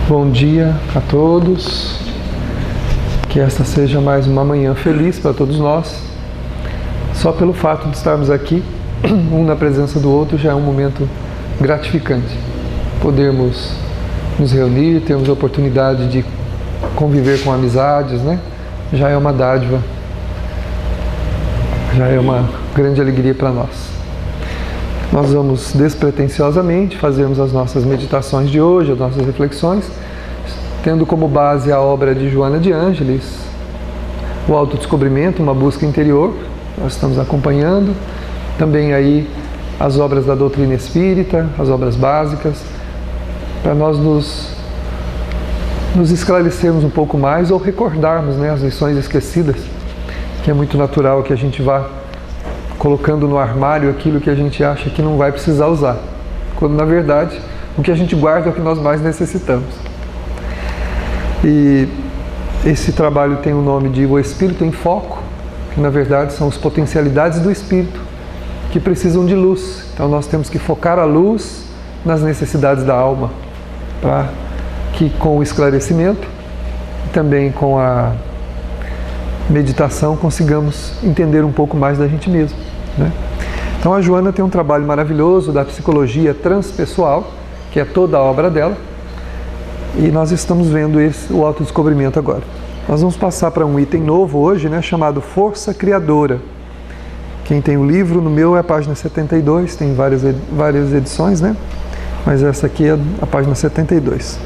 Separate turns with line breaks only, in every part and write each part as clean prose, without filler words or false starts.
Bom dia a todos, que esta seja mais uma manhã feliz para todos nós. Só pelo fato de estarmos aqui, um na presença do outro, já é um momento gratificante. Podermos nos reunir, termos a oportunidade de conviver com amizades, né? Já é uma dádiva, já é uma grande alegria para nós. Nós vamos despretensiosamente fazermos as nossas meditações de hoje, as nossas reflexões, tendo como base a obra de Joana de Ângelis, o autodescobrimento, uma busca interior. Nós estamos acompanhando também aí as obras da doutrina espírita, as obras básicas, para nós nos esclarecermos um pouco mais ou recordarmos, né, as lições esquecidas, que é muito natural que a gente vá colocando no armário aquilo que a gente acha que não vai precisar usar, quando na verdade o que a gente guarda é o que nós mais necessitamos. E esse trabalho tem o nome de O Espírito em Foco, que na verdade são as potencialidades do Espírito que precisam de luz. Então nós temos que focar a luz nas necessidades da alma, para que com o esclarecimento e também com a meditação consigamos entender um pouco mais da gente mesmo, né? Então a Joana tem um trabalho maravilhoso da psicologia transpessoal, que é toda a obra dela, e nós estamos vendo o autodescobrimento agora. Nós vamos passar para um item novo hoje, né, chamado Força Criadora. Quem tem o livro, no meu é a página 72, tem várias edições, né? Mas essa aqui é a página 72.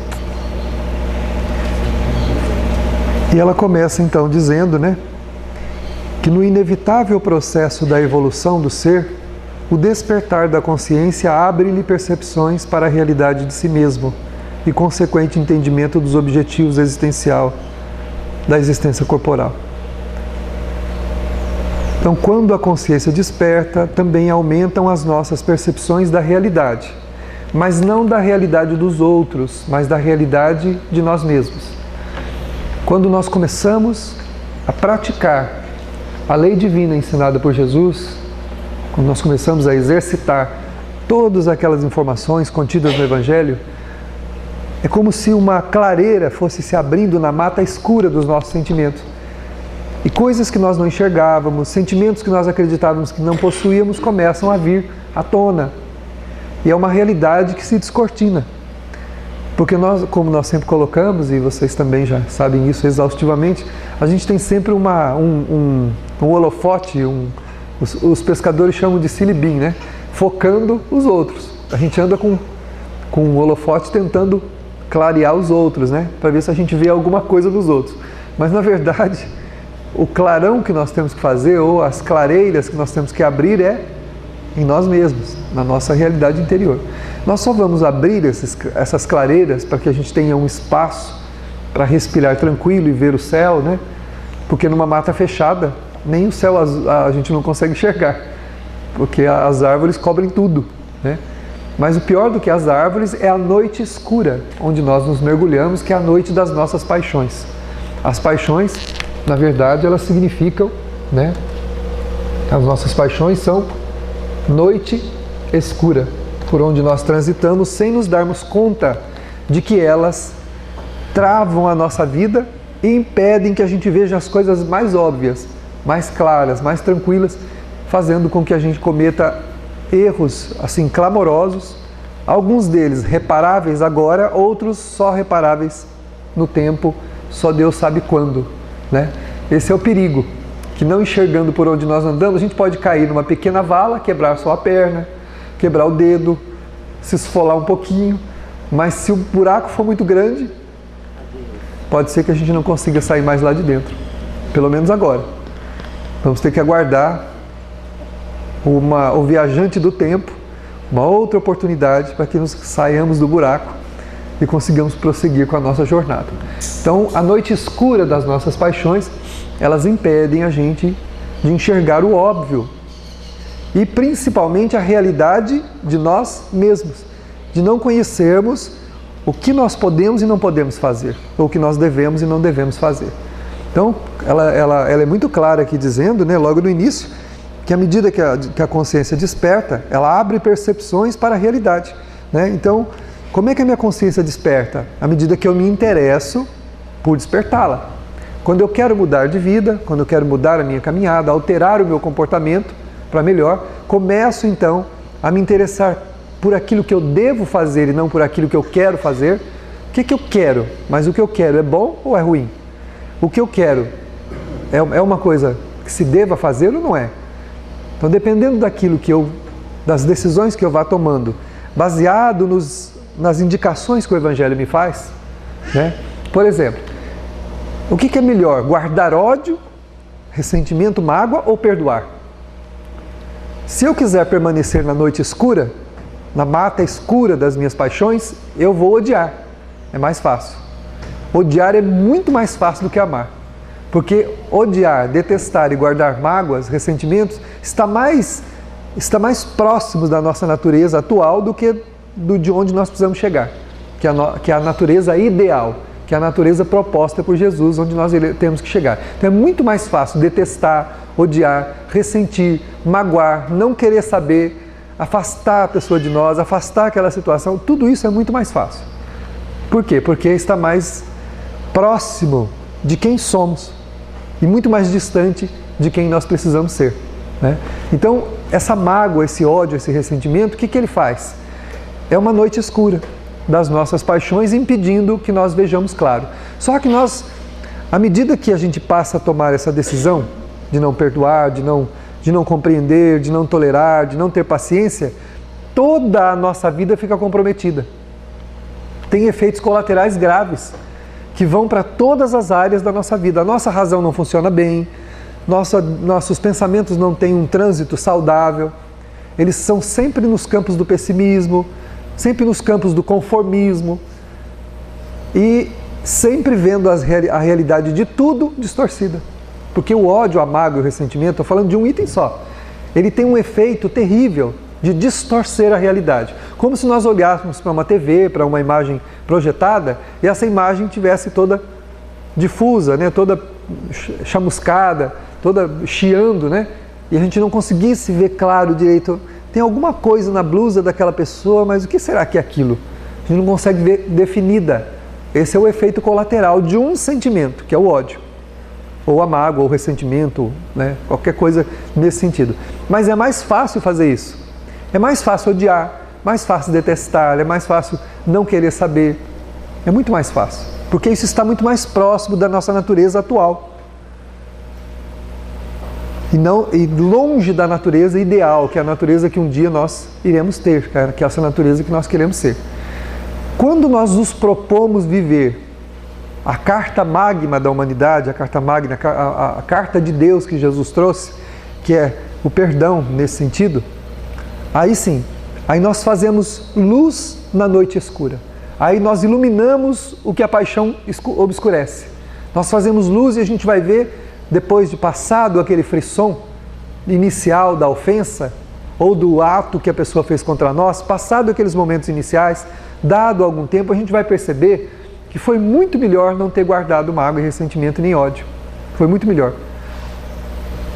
E ela começa então dizendo, né, que no inevitável processo da evolução do ser, o despertar da consciência abre-lhe percepções para a realidade de si mesmo e consequente entendimento dos objetivos da existência corporal. Então, quando a consciência desperta, também aumentam as nossas percepções da realidade, mas não da realidade dos outros, mas da realidade de nós mesmos. Quando nós começamos a praticar a lei divina ensinada por Jesus, quando nós começamos a exercitar todas aquelas informações contidas no Evangelho, é como se uma clareira fosse se abrindo na mata escura dos nossos sentimentos. E coisas que nós não enxergávamos, sentimentos que nós acreditávamos que não possuíamos, começam a vir à tona. E é uma realidade que se descortina. Porque nós, como nós sempre colocamos, e vocês também já sabem isso exaustivamente, a gente tem sempre um holofote, os pescadores chamam de silibim, né? Focando os outros. A gente anda com um holofote tentando clarear os outros, né? Para ver se a gente vê alguma coisa dos outros. Mas na verdade, o clarão que nós temos que fazer, ou as clareiras que nós temos que abrir, é em nós mesmos, na nossa realidade interior. Nós só vamos abrir essas clareiras para que a gente tenha um espaço para respirar tranquilo e ver o céu, né? Porque numa mata fechada, nem o céu a gente não consegue enxergar, porque as árvores cobrem tudo, né? Mas o pior do que as árvores é a noite escura, onde nós nos mergulhamos, que é a noite das nossas paixões. As paixões, na verdade, elas significam, né? As nossas paixões são noite escura, por onde nós transitamos sem nos darmos conta de que elas travam a nossa vida e impedem que a gente veja as coisas mais óbvias, mais claras, mais tranquilas, fazendo com que a gente cometa erros assim clamorosos, alguns deles reparáveis agora, outros só reparáveis no tempo, só Deus sabe quando, né? Esse é o perigo, que não enxergando por onde nós andamos, a gente pode cair numa pequena vala, quebrar só a perna, quebrar o dedo, se esfolar um pouquinho, mas se o buraco for muito grande, pode ser que a gente não consiga sair mais lá de dentro, pelo menos agora. Vamos ter que aguardar o viajante do tempo, uma outra oportunidade para que nos saiamos do buraco e consigamos prosseguir com a nossa jornada. Então, a noite escura das nossas paixões, elas impedem a gente de enxergar o óbvio e principalmente a realidade de nós mesmos, de não conhecermos o que nós podemos e não podemos fazer, ou o que nós devemos e não devemos fazer. Então, ela é muito clara aqui dizendo, né, logo no início, que à medida que a consciência desperta, ela abre percepções para a realidade, né? Então, Como é que a minha consciência desperta? À medida que eu me interesso por despertá-la. Quando eu quero mudar de vida, quando eu quero mudar a minha caminhada, alterar o meu comportamento para melhor, começo então a me interessar por aquilo que eu devo fazer e não por aquilo que eu quero fazer. O que eu quero? Mas o que eu quero é bom ou é ruim? O que eu quero é uma coisa que se deva fazer ou não é? Então, dependendo das decisões que eu vá tomando, baseado nas indicações que o Evangelho me faz, né? Por exemplo, o que é melhor? Guardar ódio, ressentimento, mágoa ou perdoar? Se eu quiser permanecer na noite escura, na mata escura das minhas paixões, eu vou odiar. É mais fácil. Odiar é muito mais fácil do que amar. Porque odiar, detestar e guardar mágoas, ressentimentos, está mais próximos da nossa natureza atual do que de onde nós precisamos chegar. Que é a natureza ideal, que é a natureza proposta por Jesus, onde nós temos que chegar. Então é muito mais fácil detestar, odiar, ressentir, magoar, não querer saber, afastar a pessoa de nós, afastar aquela situação. Tudo isso é muito mais fácil. Por quê? Porque está mais próximo de quem somos e muito mais distante de quem nós precisamos ser, né? Então, essa mágoa, esse ódio, esse ressentimento, o que ele faz? É uma noite escura das nossas paixões, impedindo que nós vejamos claro. Só que nós, à medida que a gente passa a tomar essa decisão de não perdoar, de não compreender, de não tolerar, de não ter paciência, toda a nossa vida fica comprometida. Tem efeitos colaterais graves que vão para todas as áreas da nossa vida. A nossa razão não funciona bem, nossos pensamentos não têm um trânsito saudável, eles são sempre nos campos do pessimismo, sempre nos campos do conformismo e sempre vendo a realidade de tudo distorcida. Porque o ódio, a mágoa e o ressentimento, estou falando de um item só, ele tem um efeito terrível de distorcer a realidade. Como se nós olhássemos para uma TV, para uma imagem projetada, e essa imagem tivesse toda difusa, né? Toda chamuscada, toda chiando, né? E a gente não conseguisse ver claro direito. Tem alguma coisa na blusa daquela pessoa, mas o que será que é aquilo? A gente não consegue ver definida. Esse é o efeito colateral de um sentimento, que é o ódio, ou a mágoa, ou o ressentimento, né? Qualquer coisa nesse sentido. Mas é mais fácil fazer isso. É mais fácil odiar, mais fácil detestar, é mais fácil não querer saber. É muito mais fácil, porque isso está muito mais próximo da nossa natureza atual. E longe da natureza ideal, que é a natureza que um dia nós iremos ter, que é essa natureza que nós queremos ser. Quando nós nos propomos viver a carta magna da humanidade, a carta magna, a carta de Deus que Jesus trouxe, que é o perdão nesse sentido, aí sim, aí nós fazemos luz na noite escura. Aí nós iluminamos o que a paixão obscurece. Nós fazemos luz e a gente vai ver, depois de passado aquele frisson inicial da ofensa, ou do ato que a pessoa fez contra nós, passado aqueles momentos iniciais, dado algum tempo, a gente vai perceber que foi muito melhor não ter guardado mágoa e ressentimento nem ódio. Foi muito melhor.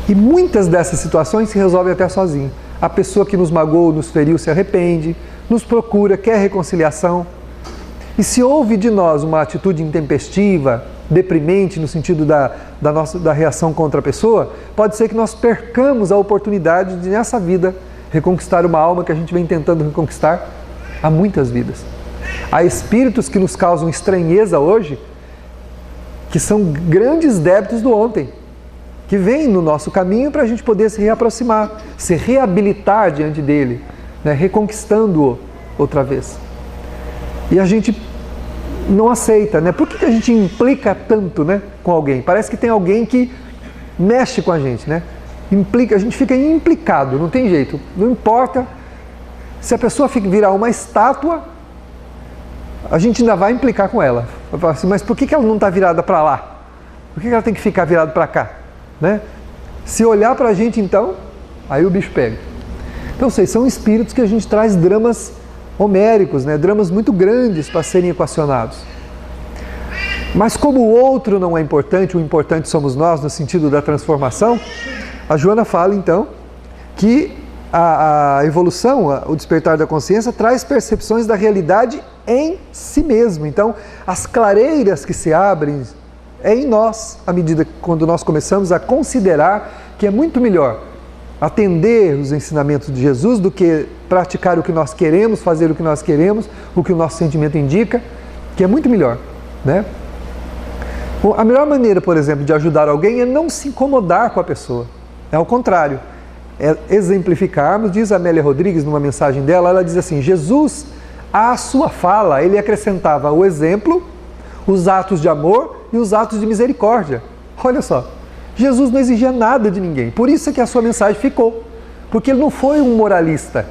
E muitas dessas situações se resolvem até sozinho. A pessoa que nos magoou, nos feriu, se arrepende, nos procura, quer reconciliação. E se houve de nós uma atitude intempestiva, deprimente no sentido da reação contra a pessoa, pode ser que nós percamos a oportunidade de, nessa vida, reconquistar uma alma que a gente vem tentando reconquistar há muitas vidas. Há espíritos que nos causam estranheza hoje, que são grandes débitos do ontem, que vêm no nosso caminho para a gente poder se reaproximar, se reabilitar diante dele, né, reconquistando-o outra vez. E a gente não aceita, né? Por que a gente implica tanto, né, com alguém? Parece que tem alguém que mexe com a gente, né? A gente fica implicado, não tem jeito. Não importa se a pessoa virar uma estátua, a gente ainda vai implicar com ela. Vai falar assim, mas por que ela não está virada para lá? Por que ela tem que ficar virada para cá? Né? Se olhar para a gente, então, aí o bicho pega. Então, são espíritos que a gente traz dramas homéricos, né? Dramas muito grandes para serem equacionados. Mas como o outro não é importante, o importante somos nós, no sentido da transformação, a Joana fala, então, que a evolução, o despertar da consciência, traz percepções da realidade em si mesmo. Então, as clareiras que se abrem é em nós, à medida que quando nós começamos a considerar que é muito melhor atender os ensinamentos de Jesus do que praticar o que nós queremos, fazer o que nós queremos, o que o nosso sentimento indica, que é muito melhor, né? A melhor maneira, por exemplo, de ajudar alguém é não se incomodar com a pessoa. É ao contrário. É exemplificarmos, diz Amélia Rodrigues numa mensagem dela, ela diz assim, Jesus, à sua fala, ele acrescentava o exemplo, os atos de amor e os atos de misericórdia. Olha só, Jesus não exigia nada de ninguém, por isso é que a sua mensagem ficou. Porque ele não foi um moralista,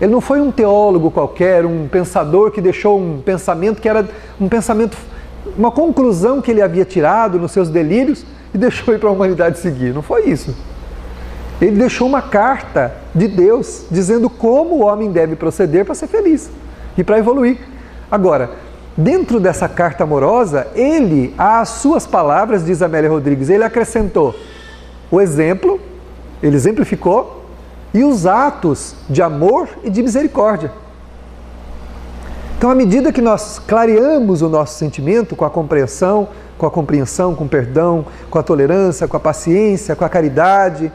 ele não foi um teólogo qualquer, um pensador que deixou um pensamento que era um pensamento, uma conclusão que ele havia tirado nos seus delírios e deixou para a humanidade seguir. Não foi isso. Ele deixou uma carta de Deus dizendo como o homem deve proceder para ser feliz e para evoluir. Agora, dentro dessa carta amorosa, ele, às suas palavras, diz Amélia Rodrigues, ele acrescentou o exemplo, ele exemplificou, e os atos de amor e de misericórdia. Então, à medida que nós clareamos o nosso sentimento com a compreensão, com o perdão, com a tolerância, com a paciência, com a caridade,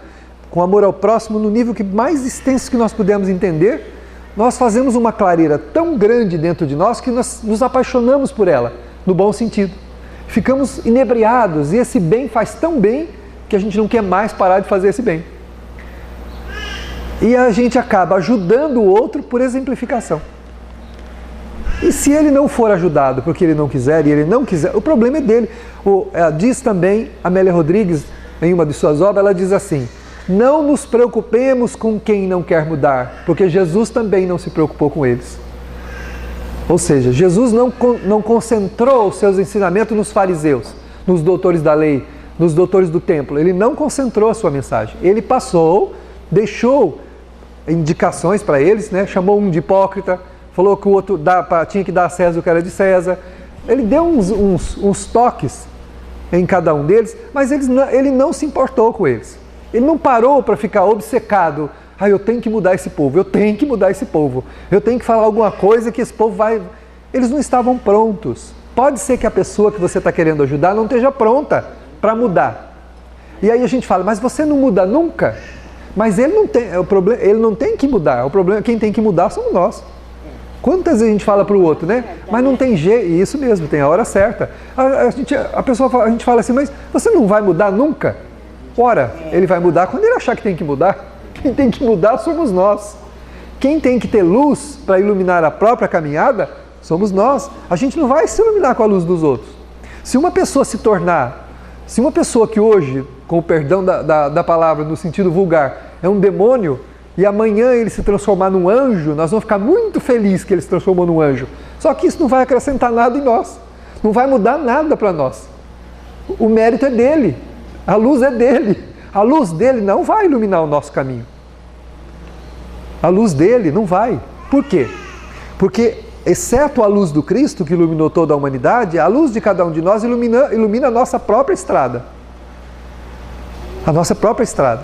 com o amor ao próximo, no nível que mais extenso que nós pudermos entender, nós fazemos uma clareira tão grande dentro de nós que nós nos apaixonamos por ela, no bom sentido. Ficamos inebriados e esse bem faz tão bem que a gente não quer mais parar de fazer esse bem. E a gente acaba ajudando o outro por exemplificação. E se ele não for ajudado porque ele não quiser, e ele não quiser, o problema é dele. Diz também Amélia Rodrigues, em uma de suas obras, ela diz assim, não nos preocupemos com quem não quer mudar, porque Jesus também não se preocupou com eles. Ou seja, Jesus não concentrou os seus ensinamentos nos fariseus, nos doutores da lei, nos doutores do templo. Ele não concentrou a sua mensagem. Ele passou, deixou indicações para eles, né? Chamou um de hipócrita, falou que o outro tinha que dar a César o que era de César. Ele deu uns toques em cada um deles, mas ele não se importou com eles. Ele não parou para ficar obcecado. Eu tenho que mudar esse povo, eu tenho que mudar esse povo. Eu tenho que falar alguma coisa que esse povo vai... Eles não estavam prontos. Pode ser que a pessoa que você está querendo ajudar não esteja pronta para mudar. E aí a gente fala, mas você não muda nunca? Mas ele não tem, ele não tem que mudar. O problema, quem tem que mudar somos nós. Quantas vezes a gente fala para o outro, né? Mas não tem jeito, isso mesmo, tem a hora certa. A gente fala assim, mas você não vai mudar nunca? Ora, ele vai mudar quando ele achar que tem que mudar. Quem tem que mudar somos nós. Quem tem que ter luz para iluminar a própria caminhada somos nós. A gente não vai se iluminar com a luz dos outros. Se uma pessoa que hoje, com o perdão da palavra no sentido vulgar, é um demônio, e amanhã ele se transformar num anjo, nós vamos ficar muito felizes que ele se transformou num anjo. Só que isso não vai acrescentar nada em nós. Não vai mudar nada para nós. O mérito é dele. A luz é dele. A luz dele não vai iluminar o nosso caminho. A luz dele não vai. Por quê? Porque, exceto a luz do Cristo, que iluminou toda a humanidade, a luz de cada um de nós ilumina a nossa própria estrada. A nossa própria estrada.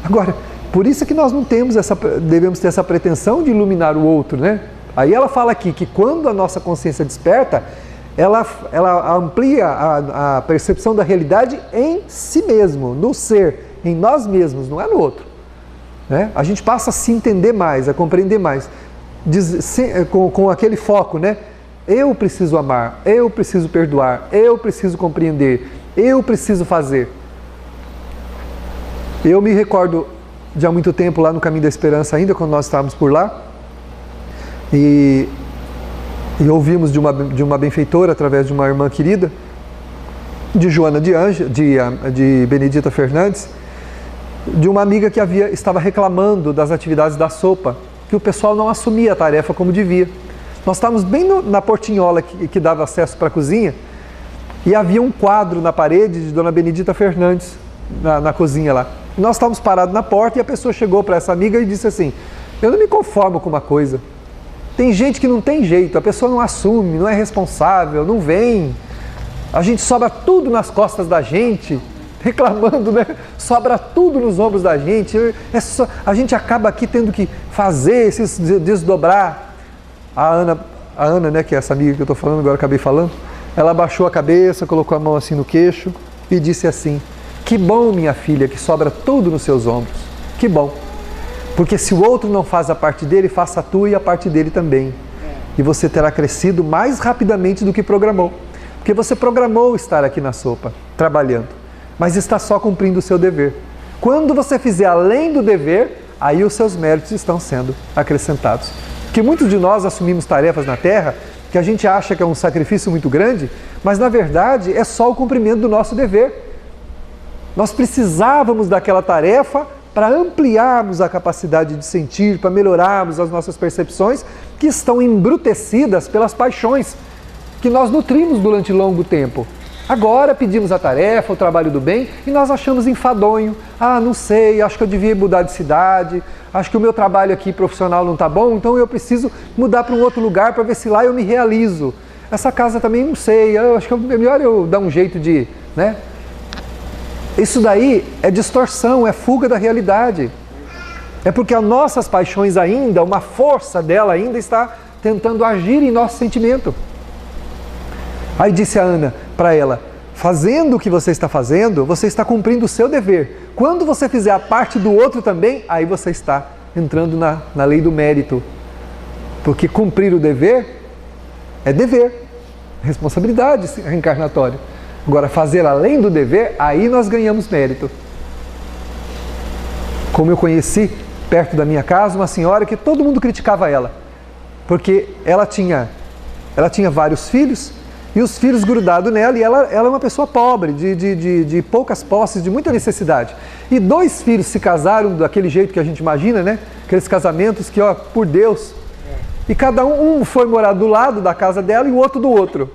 Agora, por isso é que nós devemos ter essa pretensão de iluminar o outro, né? Aí ela fala aqui que quando a nossa consciência desperta, ela amplia a percepção da realidade em si mesmo, no ser, em nós mesmos, não é no outro. Né? A gente passa a se entender mais, a compreender mais, com aquele foco, né? Eu preciso amar, eu preciso perdoar, eu preciso compreender, eu preciso fazer. Eu me recordo de há muito tempo lá no Caminho da Esperança ainda, quando nós estávamos por lá, e ouvimos de uma benfeitora, através de uma irmã querida, de Joana de Benedita Fernandes, de uma amiga que estava reclamando das atividades da sopa, que o pessoal não assumia a tarefa como devia. Nós estávamos bem na portinhola que dava acesso para a cozinha, e havia um quadro na parede de Dona Benedita Fernandes, na cozinha lá. Nós estávamos parados na porta e a pessoa chegou para essa amiga e disse assim, eu não me conformo com uma coisa. Tem gente que não tem jeito, a pessoa não assume, não é responsável, não vem. A gente sobra tudo nas costas da gente, reclamando, né? Sobra tudo nos ombros da gente. A gente acaba aqui tendo que fazer, desdobrar. A a Ana, né, que é essa amiga que eu estou falando, agora acabei falando, ela abaixou a cabeça, colocou a mão assim no queixo e disse assim: que bom, minha filha, que sobra tudo nos seus ombros. Que bom. Porque se o outro não faz a parte dele, faça a tua e a parte dele também. E você terá crescido mais rapidamente do que programou. Porque você programou estar aqui na sopa, trabalhando, mas está só cumprindo o seu dever. Quando você fizer além do dever, aí os seus méritos estão sendo acrescentados. Porque muitos de nós assumimos tarefas na Terra que a gente acha que é um sacrifício muito grande, mas na verdade é só o cumprimento do nosso dever. Nós precisávamos daquela tarefa para ampliarmos a capacidade de sentir, para melhorarmos as nossas percepções que estão embrutecidas pelas paixões que nós nutrimos durante longo tempo. Agora pedimos a tarefa, o trabalho do bem, e nós achamos enfadonho. Ah, não sei, acho que eu devia mudar de cidade, acho que o meu trabalho aqui profissional não está bom, então eu preciso mudar para um outro lugar para ver se lá eu me realizo. Essa casa também não sei, eu acho que é melhor eu dar um jeito de... né? Isso daí é distorção, é fuga da realidade. É porque as nossas paixões ainda, uma força dela ainda está tentando agir em nosso sentimento. Aí disse a Ana para ela: fazendo o que você está cumprindo o seu dever. Quando você fizer a parte do outro também, aí você está entrando na lei do mérito. Porque cumprir o dever é dever, responsabilidade reencarnatória. Agora, fazer além do dever, aí nós ganhamos mérito. Como eu conheci, perto da minha casa, uma senhora que todo mundo criticava ela. Porque ela tinha vários filhos, e os filhos grudados nela, e ela é uma pessoa pobre, de poucas posses, de muita necessidade. E 2 filhos se casaram daquele jeito que a gente imagina, né? Aqueles casamentos que, ó, por Deus. E cada um foi morar do lado da casa dela e o outro do outro.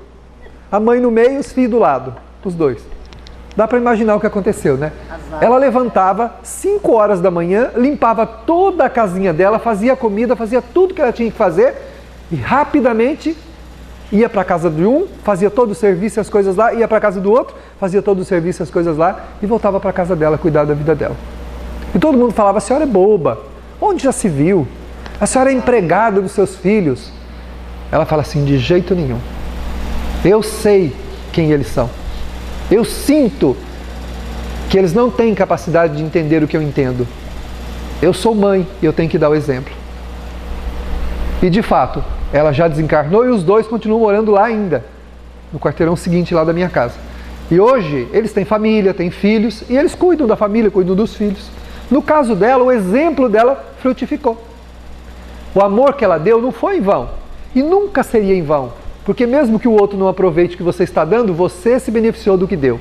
A mãe no meio e os filhos do lado, os 2. Dá para imaginar o que aconteceu, né? Ela levantava 5 horas da manhã, limpava toda a casinha dela, fazia comida, fazia tudo que ela tinha que fazer e rapidamente ia para a casa de um, fazia todo o serviço e as coisas lá, ia para a casa do outro, fazia todo o serviço e as coisas lá e voltava para a casa dela, cuidar da vida dela. E todo mundo falava: a senhora é boba, onde já se viu? A senhora é empregada dos seus filhos. Ela fala assim: de jeito nenhum. Eu sei quem eles são. Eu sinto que eles não têm capacidade de entender o que eu entendo. Eu sou mãe e eu tenho que dar o exemplo. E de fato, ela já desencarnou e os 2 continuam morando lá ainda, no quarteirão seguinte lá da minha casa. E hoje eles têm família, têm filhos e eles cuidam da família, cuidam dos filhos. No caso dela, o exemplo dela frutificou. O amor que ela deu não foi em vão e nunca seria em vão. Porque mesmo que o outro não aproveite o que você está dando, você se beneficiou do que deu.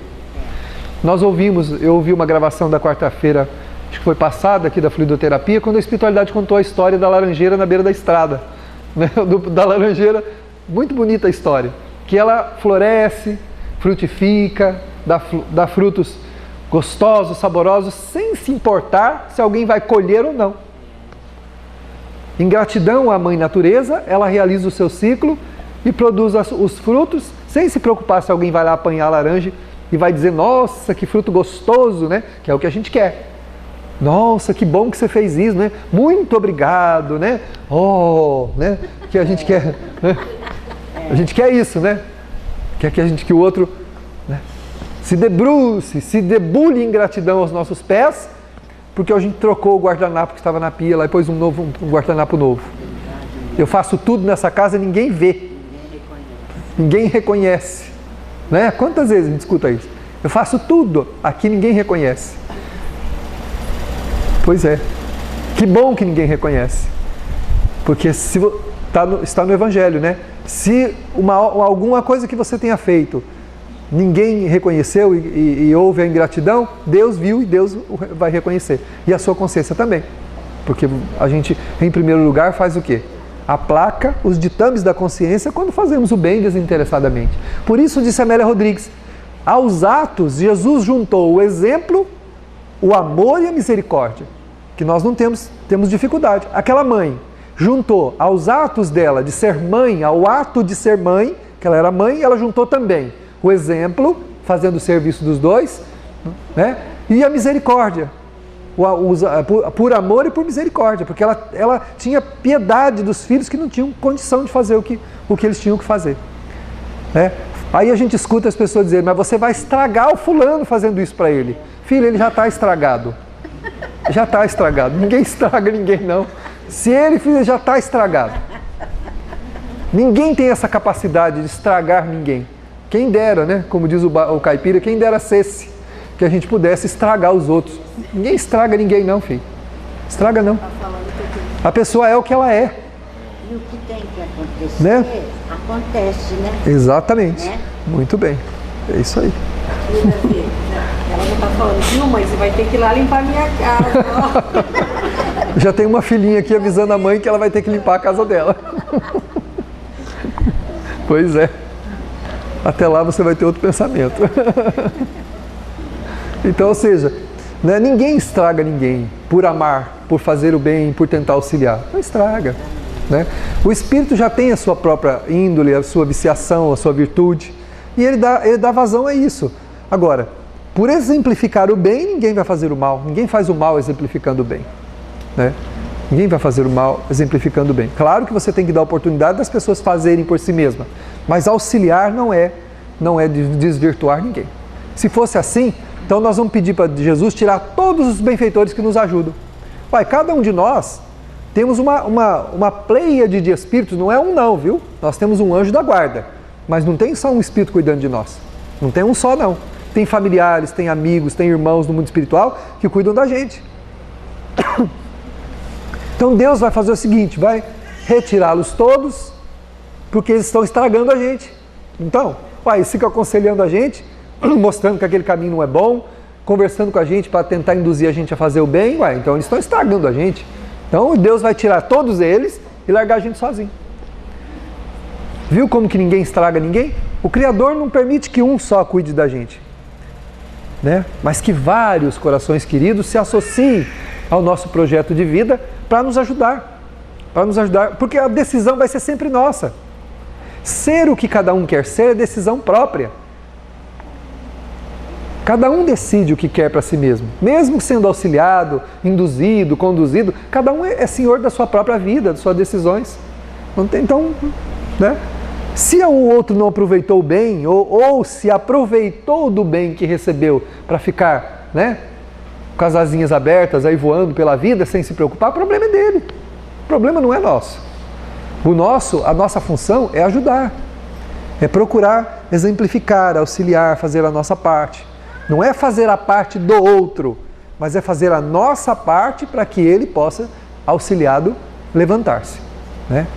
Eu ouvi uma gravação da quarta-feira, acho que foi passada aqui da fluidoterapia, quando a espiritualidade contou a história da laranjeira na beira da estrada. Né? Da laranjeira, muito bonita a história. Que ela floresce, frutifica, dá frutos gostosos, saborosos, sem se importar se alguém vai colher ou não. Em gratidão à Mãe Natureza, ela realiza o seu ciclo e produz os frutos, sem se preocupar se alguém vai lá apanhar a laranja e vai dizer: nossa, que fruto gostoso, né? Que é o que a gente quer. Nossa, que bom que você fez isso, né? Muito obrigado, né? Oh, né? Que a gente quer, né? A gente quer isso, né? Quer que o outro, né, se debruce, se debulhe em gratidão aos nossos pés, porque a gente trocou o guardanapo que estava na pia lá e pôs um guardanapo novo. Eu faço tudo nessa casa e ninguém vê. Ninguém reconhece. Né? Quantas vezes a gente escuta isso? Eu faço tudo, aqui ninguém reconhece. Pois é. Que bom que ninguém reconhece. Porque está no Evangelho, né? Se alguma coisa que você tenha feito, ninguém reconheceu e houve a ingratidão, Deus viu e Deus vai reconhecer. E a sua consciência também. Porque a gente, em primeiro lugar, faz o quê? Aplaca os ditames da consciência quando fazemos o bem desinteressadamente. Por isso, disse Amélia Rodrigues, aos atos, Jesus juntou o exemplo, o amor e a misericórdia, que nós não temos dificuldade. Aquela mãe juntou aos atos dela de ser mãe, ao ato de ser mãe, que ela era mãe, ela juntou também o exemplo, fazendo o serviço dos 2, né? E a misericórdia. por amor e por misericórdia, porque ela tinha piedade dos filhos que não tinham condição de fazer o que eles tinham que fazer. Né? Aí a gente escuta as pessoas dizerem, mas você vai estragar o fulano fazendo isso para ele. Filho, ele já está estragado. Já está estragado. Ninguém estraga ninguém, não. Se ele fizer, já está estragado. Ninguém tem essa capacidade de estragar ninguém. Quem dera, né? Como diz o caipira, quem dera cesse, que a gente pudesse estragar os outros. Ninguém estraga ninguém, não, filho. Estraga, não. A pessoa é o que ela é.
E o que tem que acontecer,
né?
Acontece, né?
Exatamente.
Né?
Muito bem. É isso aí.
Ela já está falando, viu, mãe, você vai ter que ir lá limpar a minha casa.
Já tem uma filhinha aqui avisando a mãe que ela vai ter que limpar a casa dela. Pois é. Até lá você vai ter outro pensamento. Então, ou seja, né, ninguém estraga ninguém por amar, por fazer o bem, por tentar auxiliar. Não estraga. Né? O espírito já tem a sua própria índole, a sua viciação, a sua virtude. E ele dá vazão a isso. Agora, por exemplificar o bem, ninguém vai fazer o mal. Ninguém faz o mal exemplificando o bem. Né? Ninguém vai fazer o mal exemplificando o bem. Claro que você tem que dar a oportunidade das pessoas fazerem por si mesmas. Mas auxiliar não é desvirtuar ninguém. Se fosse assim, então nós vamos pedir para Jesus tirar todos os benfeitores que nos ajudam. Pai, cada um de nós temos uma pleiade de espíritos, não é um não, viu? Nós temos um anjo da guarda, mas não tem só um espírito cuidando de nós. Não tem um só, não. Tem familiares, tem amigos, tem irmãos no mundo espiritual que cuidam da gente. Então Deus vai fazer o seguinte, vai retirá-los todos, porque eles estão estragando a gente. Então, eles ficam aconselhando a gente, mostrando que aquele caminho não é bom, conversando com a gente para tentar induzir a gente a fazer o bem, então eles estão estragando a gente. Então Deus vai tirar todos eles e largar a gente sozinho. Viu como que ninguém estraga ninguém? O Criador não permite que um só cuide da gente, né? Mas que vários corações queridos se associem ao nosso projeto de vida para nos ajudar, porque a decisão vai ser sempre nossa. Ser o que cada um quer ser é decisão própria. Cada um decide o que quer para si mesmo, mesmo sendo auxiliado, induzido, conduzido, cada um é senhor da sua própria vida, das suas decisões. Não tem, então, né? Se o outro não aproveitou o bem, ou se aproveitou do bem que recebeu para ficar, né, com as asinhas abertas, aí voando pela vida, sem se preocupar, o problema é dele. O problema não é nosso. A nossa função é ajudar, é procurar exemplificar, auxiliar, fazer a nossa parte. Não é fazer a parte do outro, mas é fazer a nossa parte para que ele possa, auxiliado, levantar-se. Né?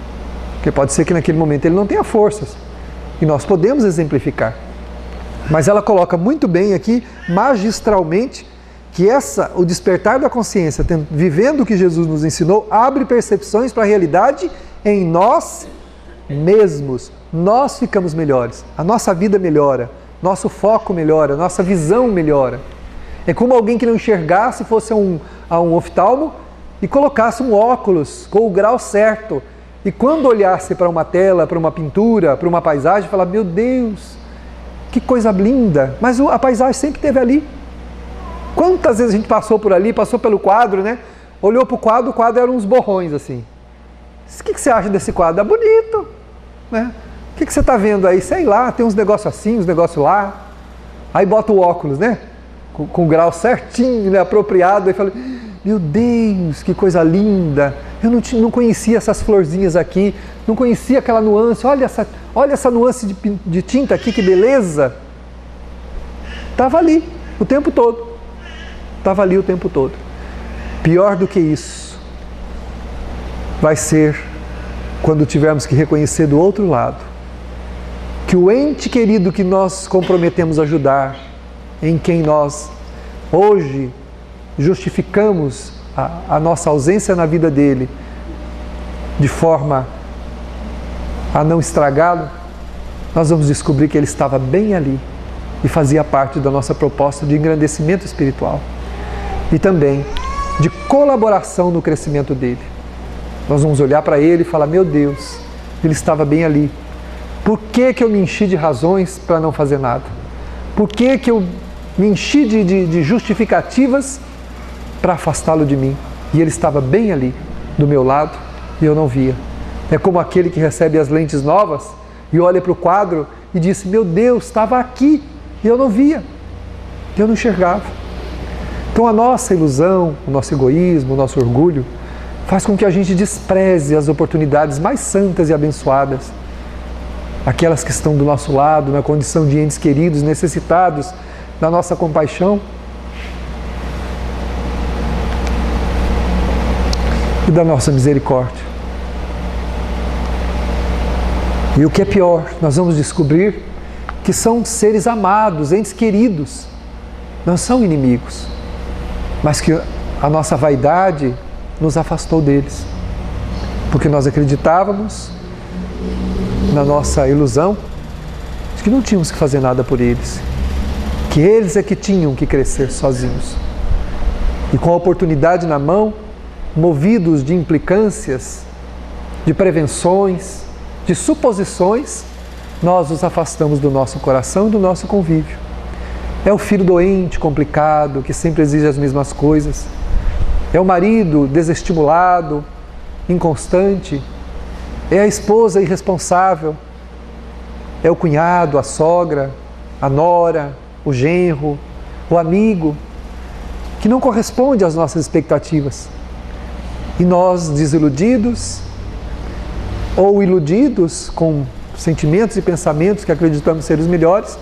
Porque pode ser que naquele momento ele não tenha forças. E nós podemos exemplificar. Mas ela coloca muito bem aqui, magistralmente, que o despertar da consciência, vivendo o que Jesus nos ensinou, abre percepções para a realidade em nós mesmos. Nós ficamos melhores, a nossa vida melhora, nosso foco melhora, nossa visão melhora. É como alguém que não enxergasse, fosse a um oftalmo e colocasse um óculos com o grau certo. E quando olhasse para uma tela, para uma pintura, para uma paisagem, falava, meu Deus, que coisa linda. Mas a paisagem sempre esteve ali. Quantas vezes a gente passou por ali, passou pelo quadro, né? Olhou para o quadro eram uns borrões assim. O que você acha desse quadro? É bonito, né? O que você está vendo aí? Sei lá, tem uns negócios assim, uns negócios lá. Aí bota o óculos, né? Com o grau certinho, né? Apropriado. Aí fala, meu Deus, que coisa linda. Eu não conhecia essas florzinhas aqui. Não conhecia aquela nuance. Olha essa nuance de tinta aqui, que beleza. Estava ali o tempo todo. Estava ali o tempo todo. Pior do que isso vai ser quando tivermos que reconhecer do outro lado que o ente querido que nós comprometemos a ajudar, em quem nós hoje justificamos a nossa ausência na vida dele, de forma a não estragá-lo, nós vamos descobrir que ele estava bem ali e fazia parte da nossa proposta de engrandecimento espiritual e também de colaboração no crescimento dele. Nós vamos olhar para ele e falar, meu Deus, ele estava bem ali. Por que eu me enchi de razões para não fazer nada? Por que eu me enchi de justificativas para afastá-lo de mim. E ele estava bem ali, do meu lado, e eu não via. É como aquele que recebe as lentes novas e olha para o quadro e diz: meu Deus, estava aqui e eu não via, eu não enxergava. Então a nossa ilusão, o nosso egoísmo, o nosso orgulho faz com que a gente despreze as oportunidades mais santas e abençoadas, aquelas que estão do nosso lado, na condição de entes queridos, necessitados da nossa compaixão e da nossa misericórdia. E o que é pior, nós vamos descobrir que são seres amados, entes queridos, não são inimigos, mas que a nossa vaidade nos afastou deles, porque nós acreditávamos na nossa ilusão de que não tínhamos que fazer nada por eles, que eles é que tinham que crescer sozinhos. E com a oportunidade na mão, movidos de implicâncias, de prevenções, de suposições, nós os afastamos do nosso coração e do nosso convívio. É o filho doente, complicado, que sempre exige as mesmas coisas. É o marido desestimulado, inconstante. É a esposa irresponsável. É o cunhado, a sogra, a nora, o genro, o amigo, que não corresponde às nossas expectativas. E nós, desiludidos ou iludidos com sentimentos e pensamentos que acreditamos ser os melhores,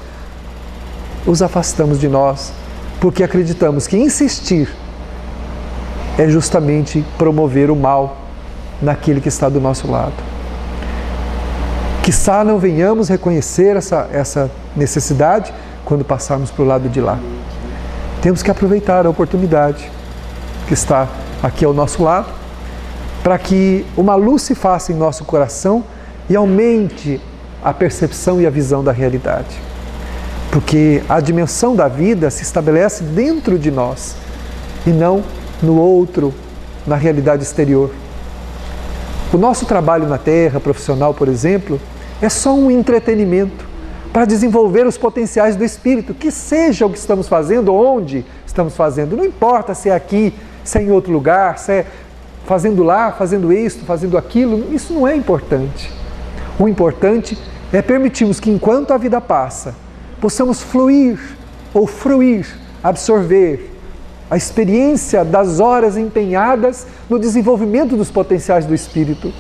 os afastamos de nós, porque acreditamos que insistir é justamente promover o mal naquele que está do nosso lado. Quiçá não venhamos reconhecer essa necessidade quando passarmos para o lado de lá. Temos que aproveitar a oportunidade que está aqui ao nosso lado, para que uma luz se faça em nosso coração e aumente a percepção e a visão da realidade. Porque a dimensão da vida se estabelece dentro de nós e não no outro, na realidade exterior. O nosso trabalho na Terra, profissional, por exemplo, é só um entretenimento para desenvolver os potenciais do espírito, que seja o que estamos fazendo, onde estamos fazendo. Não importa se é aqui, se é em outro lugar, se é fazendo lá, fazendo isto, fazendo aquilo, isso não é importante. O importante é permitirmos que, enquanto a vida passa, possamos fluir ou fruir, absorver a experiência das horas empenhadas no desenvolvimento dos potenciais do espírito,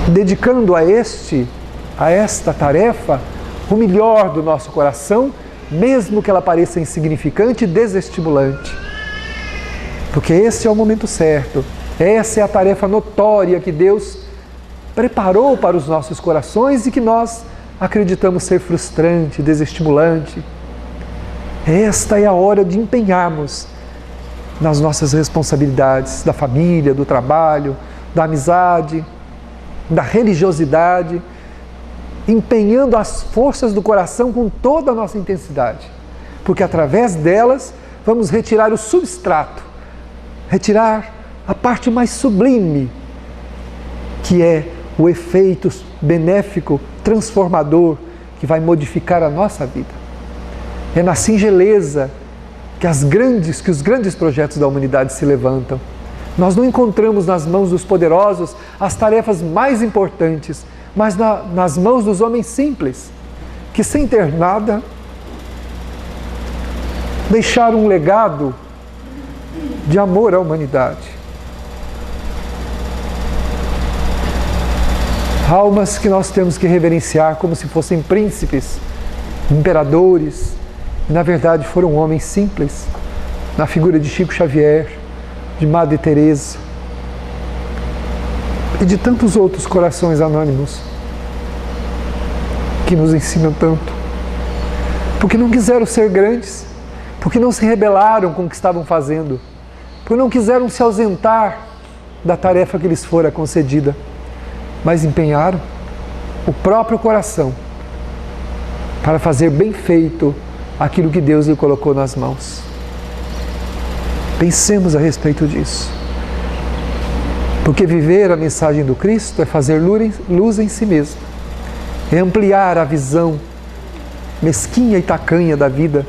dedicando a esta tarefa o melhor do nosso coração, mesmo que ela pareça insignificante e desestimulante. Porque esse é o momento certo, essa é a tarefa notória que Deus preparou para os nossos corações e que nós acreditamos ser frustrante, desestimulante. Esta é a hora de empenharmos nas nossas responsabilidades da família, do trabalho, da amizade, da religiosidade, empenhando as forças do coração com toda a nossa intensidade, porque através delas vamos retirar o substrato, retirar a parte mais sublime, que é o efeito benéfico, transformador, que vai modificar a nossa vida. É na singeleza que os grandes projetos da humanidade se levantam. Nós não encontramos nas mãos dos poderosos as tarefas mais importantes, mas nas mãos dos homens simples, que sem ter nada, deixaram um legado de amor à humanidade. Almas que nós temos que reverenciar como se fossem príncipes, imperadores, e na verdade foram homens simples, na figura de Chico Xavier, de Madre Teresa e de tantos outros corações anônimos que nos ensinam tanto, porque não quiseram ser grandes, porque não se rebelaram com o que estavam fazendo, porque não quiseram se ausentar da tarefa que lhes fora concedida, mas empenharam o próprio coração para fazer bem feito aquilo que Deus lhe colocou nas mãos. Pensemos a respeito disso. Porque viver a mensagem do Cristo é fazer luz em si mesmo, é ampliar a visão mesquinha e tacanha da vida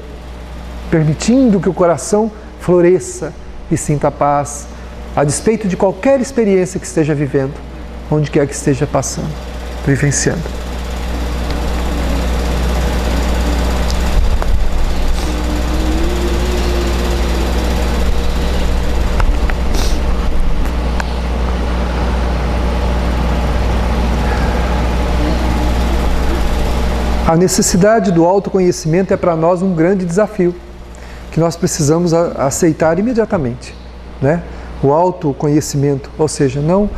permitindo que o coração floresça e sinta paz, a despeito de qualquer experiência que esteja vivendo, onde quer que esteja passando, vivenciando. A necessidade do autoconhecimento é para nós um grande desafio, que nós precisamos aceitar imediatamente, né? O autoconhecimento, ou seja, não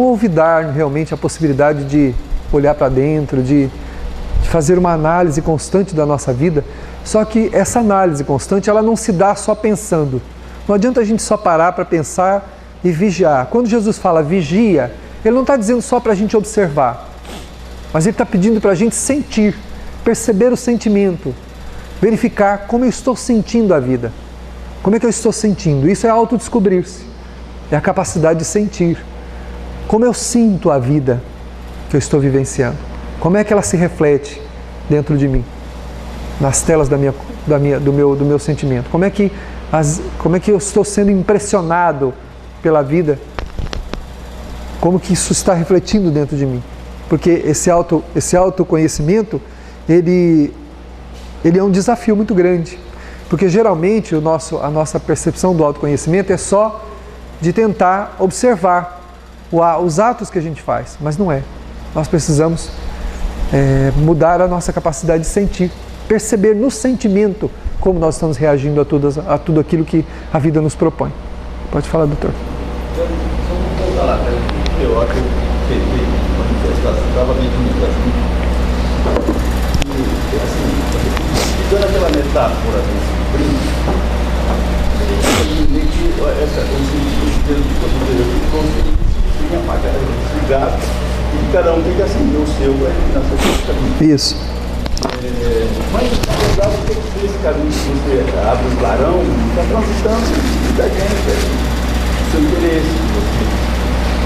olvidar realmente a possibilidade de olhar para dentro, de fazer uma análise constante da nossa vida, só que essa análise constante, ela não se dá só pensando. Não adianta a gente só parar para pensar e vigiar. Quando Jesus fala vigia, Ele não está dizendo só para a gente observar, mas Ele está pedindo para a gente sentir, perceber o sentimento, verificar como eu estou sentindo a vida. Como é que eu estou sentindo? Isso é autodescobrir-se. É a capacidade de sentir. Como eu sinto a vida que eu estou vivenciando? Como é que ela se reflete dentro de mim? Nas telas do meu sentimento? Como é que eu estou sendo impressionado pela vida? Como que isso está refletindo dentro de mim? Porque esse autoconhecimento, ele é um desafio muito grande. Porque geralmente a nossa percepção do autoconhecimento é só de tentar observar os atos que a gente faz, mas não é. Nós precisamos mudar a nossa capacidade de sentir, perceber no sentimento como nós estamos reagindo a tudo aquilo que a vida nos propõe. Pode falar, doutor.
Eu acho que manifestação, estava meditando usando aquela metáfora desse primo, desligado, e cada um tem que acender o seu na sua caminho.
Isso.
Mas na verdade tem que ser esse caminho que você abre o clarão e está transitando da gente, o seu interesse, você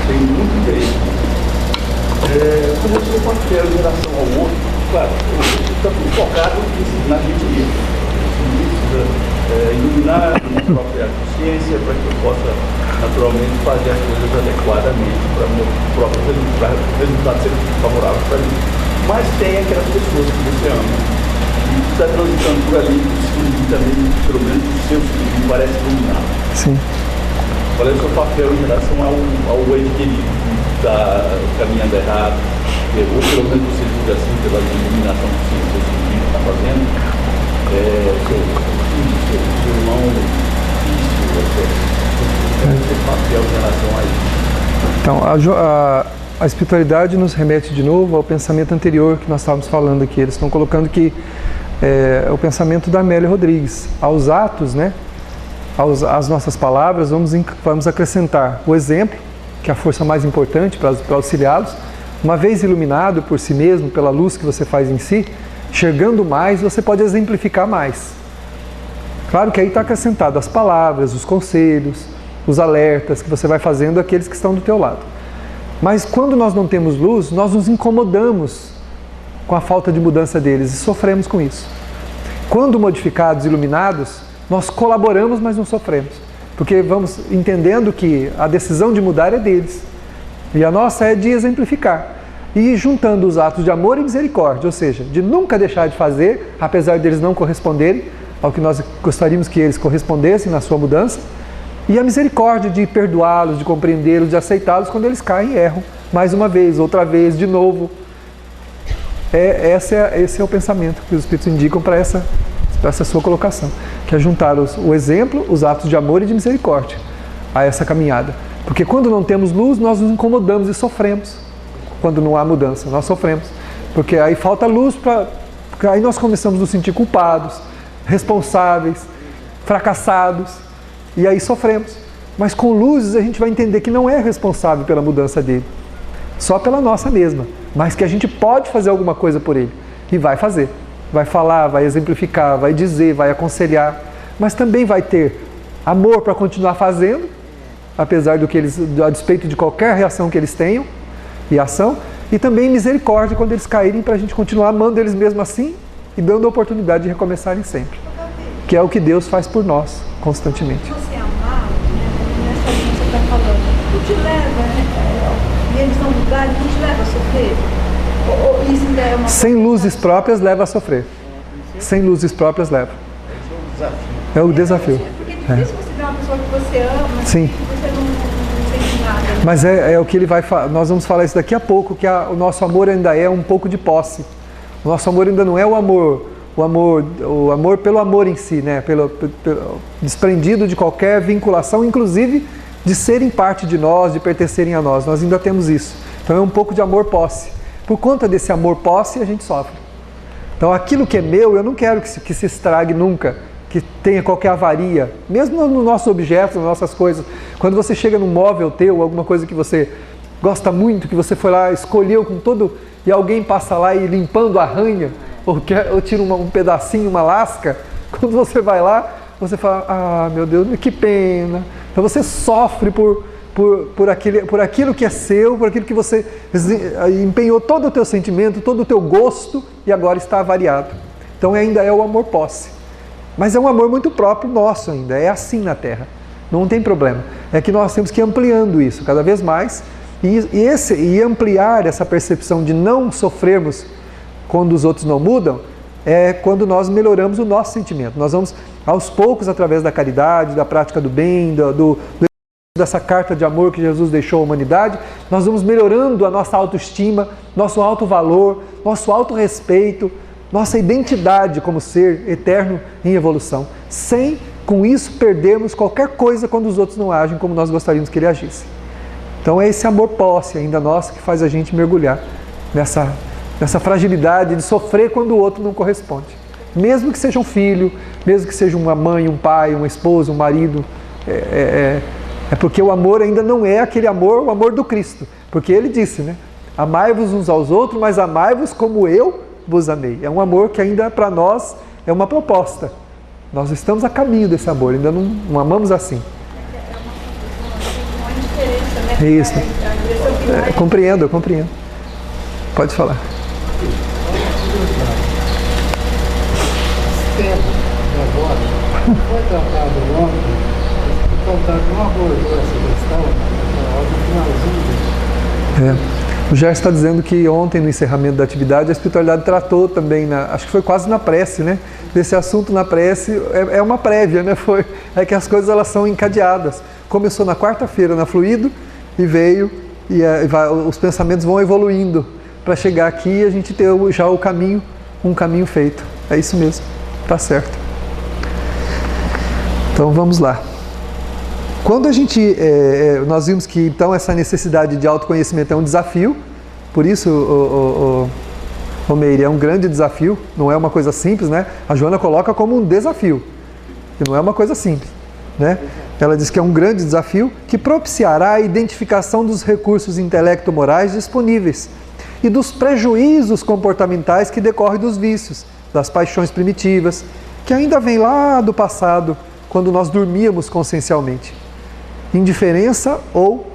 tem muito interesse. Como o seu papel em relação ao outro, claro, está tudo focado na gente mesmo. Precisa iluminar a minha própria consciência para que eu possa naturalmente fazer as coisas adequadamente para o meu próprio resultado ser favorável para mim. Mas tem aquelas pessoas que você ama e que está transitando por ali, e também, pelo menos o seu espírito parece iluminado.
Sim.
Qual é o seu papel em relação ao ente querido que está caminhando errado, ou pelo menos você diz assim, pela iluminação que o seu espírito está fazendo, seu irmão, seu papel em relação a isso?
Então, a espiritualidade nos remete de novo ao pensamento anterior que nós estávamos falando aqui. Eles estão colocando que é o pensamento da Amélia Rodrigues. Aos atos, né? Às nossas palavras, vamos acrescentar o exemplo, que é a força mais importante para auxiliá-los. Uma vez iluminado por si mesmo, pela luz que você faz em si, enxergando mais, você pode exemplificar mais. Claro que aí está acrescentado as palavras, os conselhos, os alertas que você vai fazendo àqueles que estão do teu lado. Mas quando nós não temos luz, nós nos incomodamos com a falta de mudança deles e sofremos com isso. Quando modificados, iluminados, nós colaboramos, mas não sofremos. Porque vamos entendendo que a decisão de mudar é deles. E a nossa é de exemplificar. E juntando os atos de amor e misericórdia, ou seja, de nunca deixar de fazer, apesar deles não corresponderem ao que nós gostaríamos que eles correspondessem na sua mudança, e a misericórdia de perdoá-los, de compreendê-los, de aceitá-los quando eles caem e erram. Mais uma vez, outra vez, de novo. Esse é o pensamento que os Espíritos indicam para essa sua colocação, que é juntar o exemplo, os atos de amor e de misericórdia a essa caminhada. Porque quando não temos luz, nós nos incomodamos e sofremos. Quando não há mudança, nós sofremos. Porque aí falta luz, aí nós começamos a nos sentir culpados, responsáveis, fracassados, e aí sofremos. Mas com luzes a gente vai entender que não é responsável pela mudança dele, só pela nossa mesma, mas que a gente pode fazer alguma coisa por ele, e vai fazer. Vai falar, vai exemplificar, vai dizer, vai aconselhar, mas também vai ter amor para continuar fazendo, apesar a despeito de qualquer reação que eles tenham e ação, e também misericórdia quando eles caírem, para a gente continuar amando eles mesmo assim e dando a oportunidade de recomeçarem sempre. que é o que Deus faz por nós constantemente.
Você amar, né, nessa linha que você está falando, não te leva, né? Eles são lugares, não te leva a sofrer. Ou isso ainda é uma
Sem luzes próprias leva a sofrer. Sem luzes próprias leva. É o desafio.
Porque é difícil você ver uma pessoa que você ama,
Sim.
que você não sente nada. Né?
Mas é o que ele vai falar. Nós vamos falar isso daqui a pouco, que o nosso amor ainda é um pouco de posse. O nosso amor ainda não é o amor pelo amor em si, né? Pelo desprendido de qualquer vinculação, inclusive de serem parte de nós, de pertencerem a nós. Nós ainda temos isso. Então é um pouco de amor posse. Por conta desse amor posse, a gente sofre. Então aquilo que é meu, eu não quero que se estrague nunca, que tenha qualquer avaria, mesmo no nosso objeto, nas nossas coisas. Quando você chega num móvel teu, alguma coisa que você gosta muito, que você foi lá, escolheu com todo, e alguém passa lá e limpando arranha, ou tira um pedacinho, uma lasca, quando você vai lá, você fala, ah, meu Deus, que pena. Então você sofre por aquilo que é seu, por aquilo que você empenhou todo o teu sentimento, todo o teu gosto, e agora está avariado. Então ainda é o amor posse. Mas é um amor muito próprio nosso ainda, é assim na Terra. Não tem problema. É que nós temos que ir ampliando isso cada vez mais, e ampliar essa percepção de não sofrermos quando os outros não mudam, é quando nós melhoramos o nosso sentimento. Nós vamos, aos poucos, através da caridade, da prática do bem, dessa carta de amor que Jesus deixou à humanidade, nós vamos melhorando a nossa autoestima, nosso alto valor, nosso alto respeito, nossa identidade como ser eterno em evolução, sem, com isso, perdermos qualquer coisa quando os outros não agem como nós gostaríamos que ele agisse. Então é esse amor posse ainda nosso que faz a gente mergulhar nessa fragilidade de sofrer quando o outro não corresponde. Mesmo que seja um filho, mesmo que seja uma mãe, um pai, uma esposa, um marido, é porque o amor ainda não é aquele amor, o amor do Cristo. Porque ele disse, né? Amai-vos uns aos outros, mas amai-vos como eu vos amei. É um amor que ainda para nós é uma proposta. Nós estamos a caminho desse amor, ainda não amamos assim.
Não há diferença, né?
Isso.
A direção
Compreendo, eu compreendo. Pode falar.
Agora, foi tratado ontem, não abordou essa questão, no finalzinho.
O Gerson está dizendo que ontem, no encerramento da atividade, a espiritualidade tratou também, acho que foi quase na prece, né? Desse assunto na prece, é uma prévia, né? É que as coisas elas são encadeadas. Começou na quarta-feira, na Fluido, e veio, os pensamentos vão evoluindo para chegar aqui e a gente ter já um caminho feito. É isso mesmo, tá certo. Então vamos lá. Quando a gente, nós vimos que então essa necessidade de autoconhecimento é um desafio, por isso, Meire, é um grande desafio, não é uma coisa simples, né? A Joana coloca como um desafio, que não é uma coisa simples, né? Ela diz que é um grande desafio que propiciará a identificação dos recursos intelecto-morais disponíveis e dos prejuízos comportamentais que decorrem dos vícios, das paixões primitivas, que ainda vêm lá do passado, quando nós dormíamos consciencialmente. De indiferença ou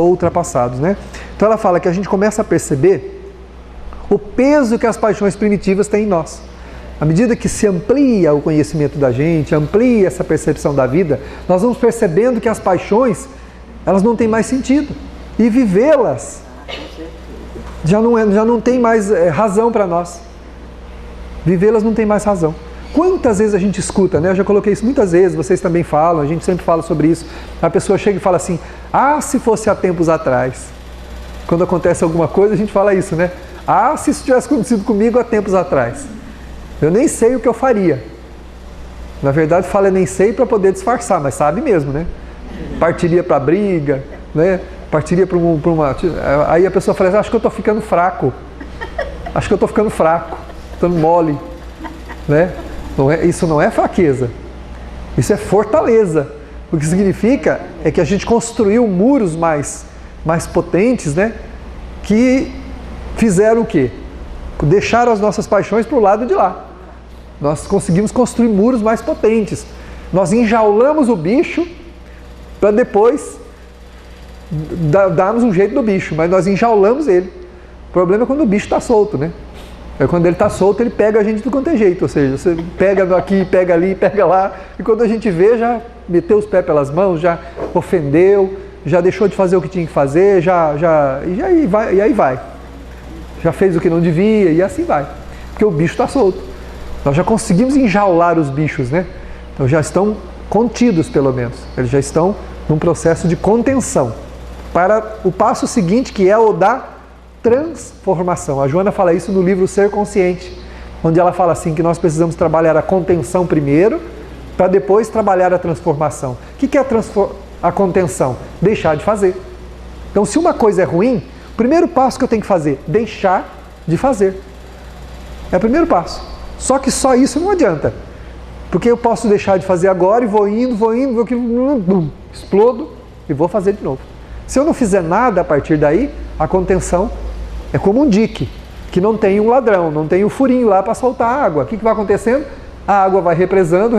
ultrapassados, né? Então ela fala que a gente começa a perceber o peso que as paixões primitivas têm em nós. À medida que se amplia o conhecimento da gente, amplia essa percepção da vida, nós vamos percebendo que as paixões, elas não têm mais sentido. E vivê-las já não tem mais razão para nós. Vivê-las não tem mais razão. Quantas vezes a gente escuta, né? Eu já coloquei isso muitas vezes, vocês também falam, a gente sempre fala sobre isso. A pessoa chega e fala assim, se fosse há tempos atrás. Quando acontece alguma coisa, a gente fala isso, né? Se isso tivesse acontecido comigo há tempos atrás. Eu nem sei o que eu faria. Na verdade, fala nem sei para poder disfarçar, mas sabe mesmo, né? Partiria para briga, né? Partiria para uma... Aí a pessoa fala assim, acho que eu estou ficando fraco. Acho que eu estou ficando fraco, ficando mole, né? Isso não é fraqueza, isso é fortaleza. O que significa é que a gente construiu muros mais potentes, né? Que fizeram o quê? Deixaram as nossas paixões para o lado de lá. Nós conseguimos construir muros mais potentes. Nós enjaulamos o bicho para depois darmos um jeito do bicho, mas nós enjaulamos ele. O problema é quando o bicho está solto, né? É quando ele está solto, ele pega a gente do quanto é jeito, ou seja, você pega aqui, pega ali, pega lá, e quando a gente vê, já meteu os pés pelas mãos, já ofendeu, já deixou de fazer o que tinha que fazer, e aí vai. Já fez o que não devia, e assim vai. Porque o bicho está solto. Nós já conseguimos enjaular os bichos, né? Então já estão contidos, pelo menos. Eles já estão num processo de contenção. Para o passo seguinte, que é o da transformação. A Joana fala isso no livro Ser Consciente, onde ela fala assim que nós precisamos trabalhar a contenção primeiro, para depois trabalhar a transformação. O que é a contenção? Deixar de fazer. Então, se uma coisa é ruim, o primeiro passo que eu tenho que fazer, deixar de fazer. É o primeiro passo. Só que só isso não adianta. Porque eu posso deixar de fazer agora e vou indo, explodo e vou fazer de novo. Se eu não fizer nada a partir daí, a contenção é como um dique, que não tem um ladrão, não tem um furinho lá para soltar a água. O que vai acontecendo? A água vai represando,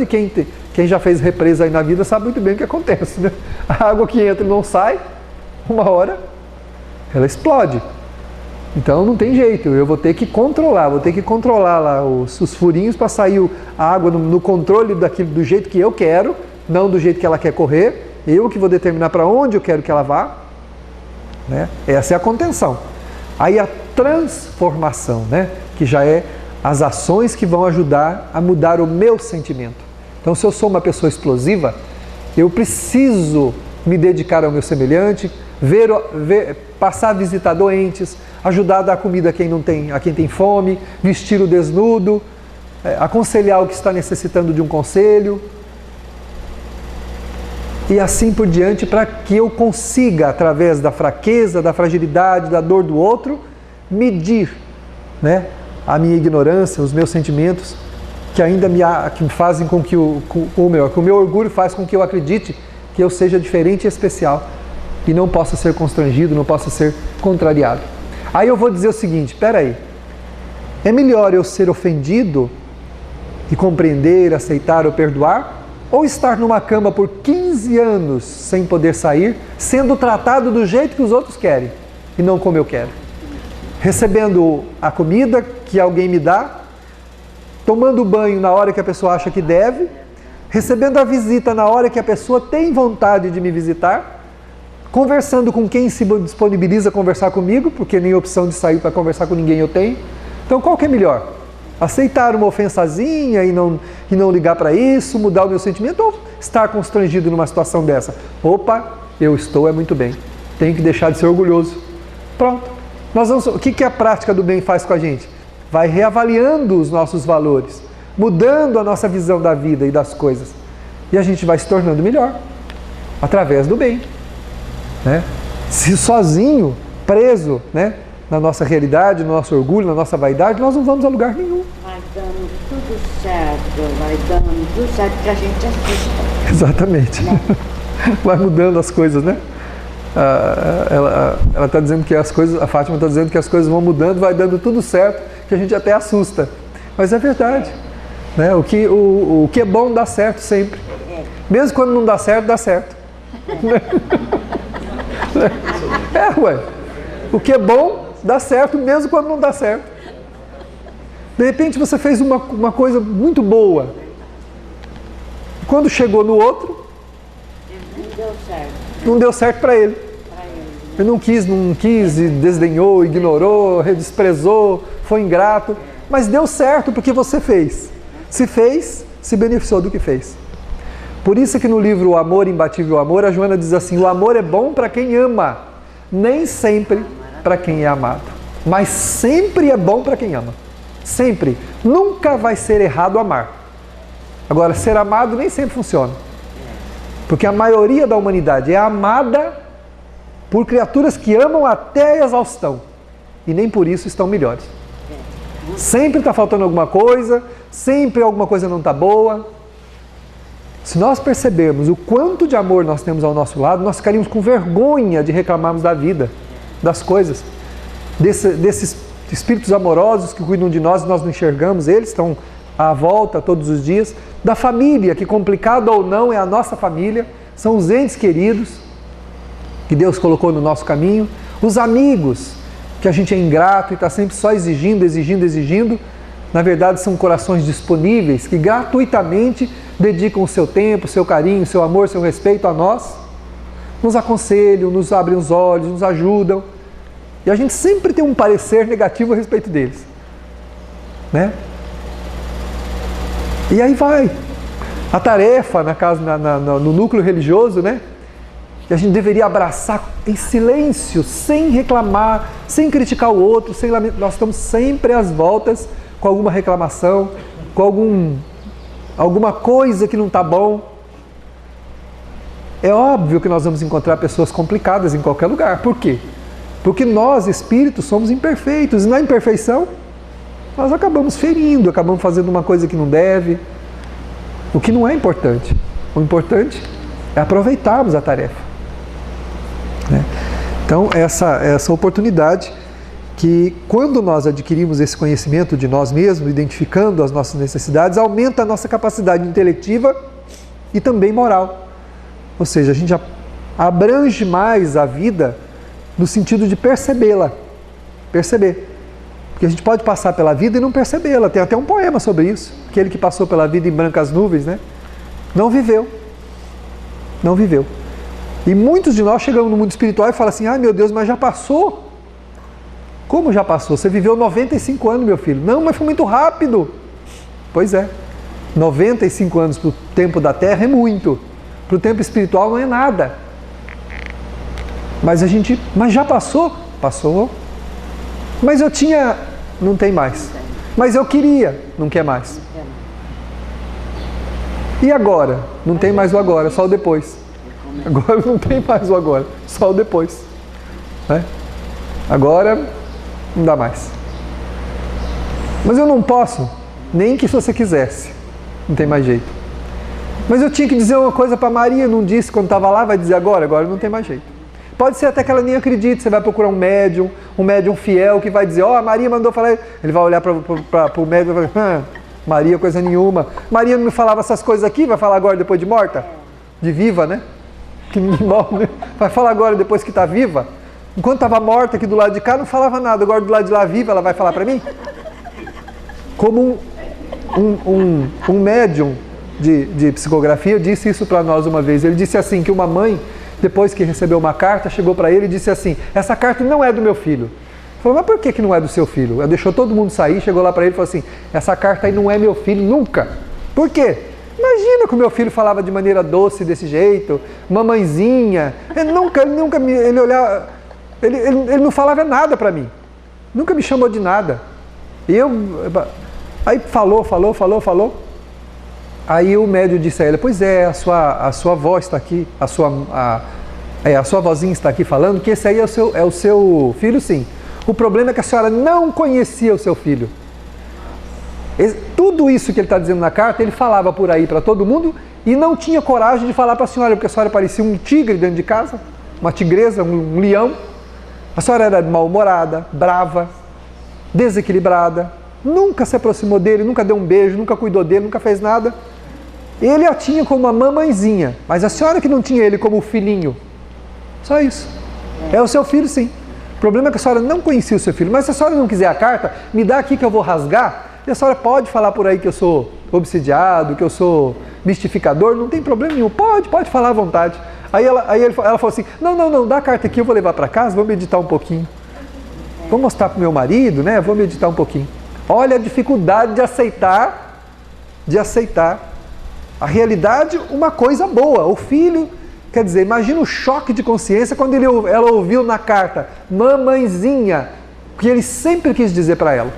e quem já fez represa aí na vida sabe muito bem o que acontece, né? A água que entra e não sai, uma hora, ela explode. Então não tem jeito, eu vou ter que controlar lá os furinhos para sair a água no controle daquilo, do jeito que eu quero, não do jeito que ela quer correr, eu que vou determinar para onde eu quero que ela vá, né? Essa é a contenção. Aí a transformação, né? Que já é as ações que vão ajudar a mudar o meu sentimento. Então, se eu sou uma pessoa explosiva, eu preciso me dedicar ao meu semelhante, passar a visitar doentes, ajudar a dar comida a quem tem fome, vestir o desnudo, aconselhar o que está necessitando de um conselho, e assim por diante, para que eu consiga, através da fraqueza, da fragilidade, da dor do outro, medir, né, a minha ignorância, os meus sentimentos, que ainda que fazem com que o meu orgulho faz com que eu acredite que eu seja diferente e especial, e não possa ser constrangido, não possa ser contrariado. Aí eu vou dizer o seguinte, espera aí, é melhor eu ser ofendido e compreender, aceitar ou perdoar, ou estar numa cama por 15 anos sem poder sair, sendo tratado do jeito que os outros querem e não como eu quero? Recebendo a comida que alguém me dá, tomando banho na hora que a pessoa acha que deve, recebendo a visita na hora que a pessoa tem vontade de me visitar, conversando com quem se disponibiliza a conversar comigo, porque nem opção de sair para conversar com ninguém eu tenho. Então qual que é melhor? Aceitar uma ofensazinha e não ligar para isso, mudar o meu sentimento, ou estar constrangido numa situação dessa? Opa, eu estou muito bem, tenho que deixar de ser orgulhoso. Pronto. O que a prática do bem faz com a gente? Vai reavaliando os nossos valores, mudando a nossa visão da vida e das coisas. E a gente vai se tornando melhor, através do bem. Né? Se sozinho, preso, né, na nossa realidade, no nosso orgulho, na nossa vaidade, nós não vamos a lugar nenhum.
Vai dando tudo certo que a gente assista.
Exatamente. Né? Vai mudando as coisas, né? Ela está dizendo que as coisas, a Fátima está dizendo que as coisas vão mudando, vai dando tudo certo, que a gente até assusta. Mas é verdade. Né? O que é bom dá certo sempre. Mesmo quando não dá certo, dá certo. Ué. O que é bom dá certo mesmo quando não dá certo. De repente você fez uma coisa muito boa. Quando chegou no outro, não deu certo para ele. Ele não quis, desdenhou, ignorou, desprezou, foi ingrato. Mas deu certo porque você fez. Se fez, se beneficiou do que fez. Por isso que no livro O Amor, Imbatível Amor, a Joana diz assim, o amor é bom para quem ama, nem sempre para quem é amado. Mas sempre é bom para quem ama. Sempre. Nunca vai ser errado amar. Agora, ser amado nem sempre funciona. Porque a maioria da humanidade é amada por criaturas que amam até a exaustão. E nem por isso estão melhores. Sempre está faltando alguma coisa, sempre alguma coisa não está boa. Se nós percebermos o quanto de amor nós temos ao nosso lado, nós ficaríamos com vergonha de reclamarmos da vida, das coisas, desses espíritos amorosos que cuidam de nós e nós não enxergamos, eles estão à volta todos os dias, da família, que complicado ou não é a nossa família, são os entes queridos que Deus colocou no nosso caminho, os amigos que a gente é ingrato e está sempre só exigindo, exigindo, exigindo. Na verdade, são corações disponíveis que gratuitamente dedicam o seu tempo, o seu carinho, o seu amor, o seu respeito a nós, nos aconselham, nos abrem os olhos, nos ajudam. E a gente sempre tem um parecer negativo a respeito deles, né? E aí vai. A tarefa no núcleo religioso, né? Que a gente deveria abraçar em silêncio, sem reclamar, sem criticar o outro, sem lamentar. Nós estamos sempre às voltas com alguma reclamação, com alguma coisa que não está bom. É óbvio que nós vamos encontrar pessoas complicadas em qualquer lugar. Por quê? Porque nós, espíritos, somos imperfeitos. E na imperfeição, nós acabamos ferindo, acabamos fazendo uma coisa que não deve. O que não é importante. O importante é aproveitarmos a tarefa. Né? Então, essa oportunidade que, quando nós adquirimos esse conhecimento de nós mesmos, identificando as nossas necessidades, aumenta a nossa capacidade intelectiva e também moral. Ou seja, a gente abrange mais a vida no sentido de percebê-la. Perceber. Porque a gente pode passar pela vida e não percebê-la. Tem até um poema sobre isso. Aquele que passou pela vida em brancas nuvens, né? Não viveu. Não viveu. E muitos de nós chegamos no mundo espiritual e falam assim: ai meu Deus, mas já passou? Como já passou? Você viveu 95 anos, meu filho. Não, mas foi muito rápido. Pois é. 95 anos para o tempo da Terra é muito. Para o tempo espiritual não é nada. Mas já passou? Passou. Mas eu tinha... Não tem mais. Mas eu queria. Não quer mais. E agora? Não tem mais o agora, só o depois. Agora não tem mais o agora, só o depois. Né? Agora não dá mais. Mas eu não posso, nem que se você quisesse. Não tem mais jeito. Mas eu tinha que dizer uma coisa para Maria, não disse quando estava lá, vai dizer agora não tem mais jeito. Pode ser até que ela nem acredite, você vai procurar um médium fiel que vai dizer, a Maria mandou falar, ele vai olhar para o médium e vai falar, Maria coisa nenhuma. Maria não me falava essas coisas aqui, vai falar agora depois de morta? De viva, né? Que ninguém morre, né? Vai falar agora depois que está viva? Enquanto estava morta aqui do lado de cá, não falava nada, agora do lado de lá viva, ela vai falar para mim? Como um médium de psicografia disse isso para nós uma vez. Ele disse assim, que uma mãe, depois que recebeu uma carta, chegou para ele e disse assim, essa carta não é do meu filho. Ele falou, mas por que não é do seu filho? Ela deixou todo mundo sair, chegou lá para ele e falou assim, essa carta aí não é meu filho nunca. Por quê? Imagina que o meu filho falava de maneira doce desse jeito, mamãezinha. Ele não falava nada para mim. Nunca me chamou de nada. Aí falou. Aí o médium disse a ela, pois é, a sua avó está aqui, a sua vozinha está aqui falando que esse aí é o seu filho, sim. O problema é que a senhora não conhecia o seu filho. Tudo isso que ele está dizendo na carta, ele falava por aí para todo mundo e não tinha coragem de falar para a senhora, porque a senhora parecia um tigre dentro de casa, uma tigresa, um leão. A senhora era mal-humorada, brava, desequilibrada, nunca se aproximou dele, nunca deu um beijo, nunca cuidou dele, nunca fez nada. Ele a tinha como uma mamãezinha, mas a senhora que não tinha ele como filhinho. Só isso. É o seu filho, sim. O problema é que a senhora não conhecia o seu filho. Mas se a senhora não quiser a carta, me dá aqui que eu vou rasgar. E a senhora pode falar por aí que eu sou obsidiado, que eu sou mistificador, não tem problema nenhum. Pode falar à vontade. Aí ela falou assim, não, dá a carta aqui, eu vou levar para casa, vou meditar um pouquinho. Vou mostrar para o meu marido, né? Vou meditar um pouquinho. Olha a dificuldade de aceitar a realidade, uma coisa boa. O filho, quer dizer, imagina o choque de consciência quando ela ouviu na carta, mamãezinha, que ele sempre quis dizer para ela.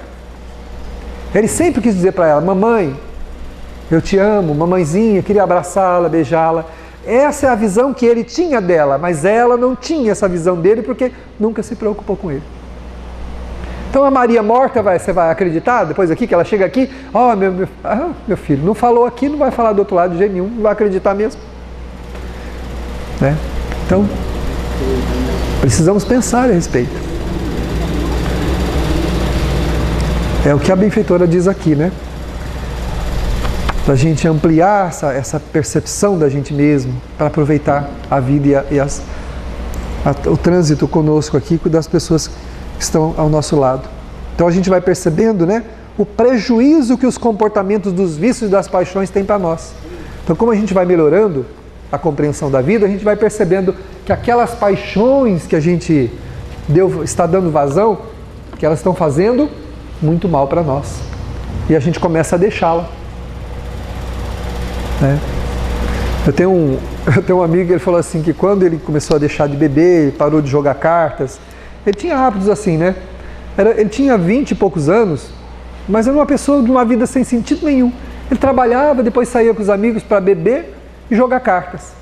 Ele sempre quis dizer para ela, mamãe, eu te amo, mamãezinha, queria abraçá-la, beijá-la. Essa é a visão que ele tinha dela, mas ela não tinha essa visão dele porque nunca se preocupou com ele. Então a Maria morta, você vai acreditar depois aqui, que ela chega aqui, meu filho, não falou aqui, não vai falar do outro lado de jeito nenhum, não vai acreditar mesmo. Né? Então, precisamos pensar a respeito. É o que a benfeitora diz aqui, né? Para a gente ampliar essa percepção da gente mesmo, para aproveitar a vida e o trânsito conosco aqui, das pessoas estão ao nosso lado. Então a gente vai percebendo, né, o prejuízo que os comportamentos dos vícios e das paixões têm para nós. Então, como a gente vai melhorando a compreensão da vida, a gente vai percebendo que aquelas paixões que a gente está dando vazão, que elas estão fazendo muito mal para nós. E a gente começa a deixá-la. Né? Eu tenho um amigo, ele falou assim, que quando ele começou a deixar de beber, parou de jogar cartas, ele tinha hábitos assim, né? Ele tinha 20 e poucos anos, mas era uma pessoa de uma vida sem sentido nenhum. Ele trabalhava, depois saía com os amigos para beber e jogar cartas.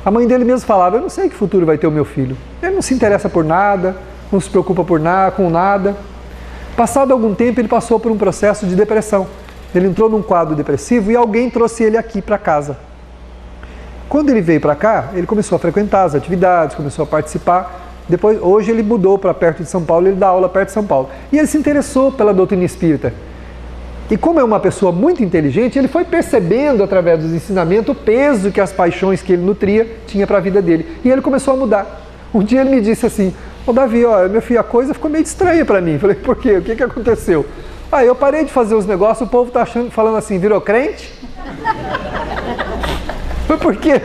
A mãe dele mesmo falava, eu não sei que futuro vai ter o meu filho. Ele não se interessa por nada, não se preocupa com nada. Passado algum tempo, ele passou por um processo de depressão. Ele entrou num quadro depressivo e alguém trouxe ele aqui para casa. Quando ele veio para cá, ele começou a frequentar as atividades, começou a participar. Depois, hoje ele mudou para perto de São Paulo, ele dá aula perto de São Paulo. E ele se interessou pela doutrina espírita. E como é uma pessoa muito inteligente, ele foi percebendo através dos ensinamentos o peso que as paixões que ele nutria tinha para a vida dele. E ele começou a mudar. Um dia ele me disse assim, ô Davi, ó, meu filho, a coisa ficou meio estranha para mim. Falei, por quê? O que aconteceu? Eu parei de fazer os negócios, o povo está falando assim, virou crente? Mas por quê?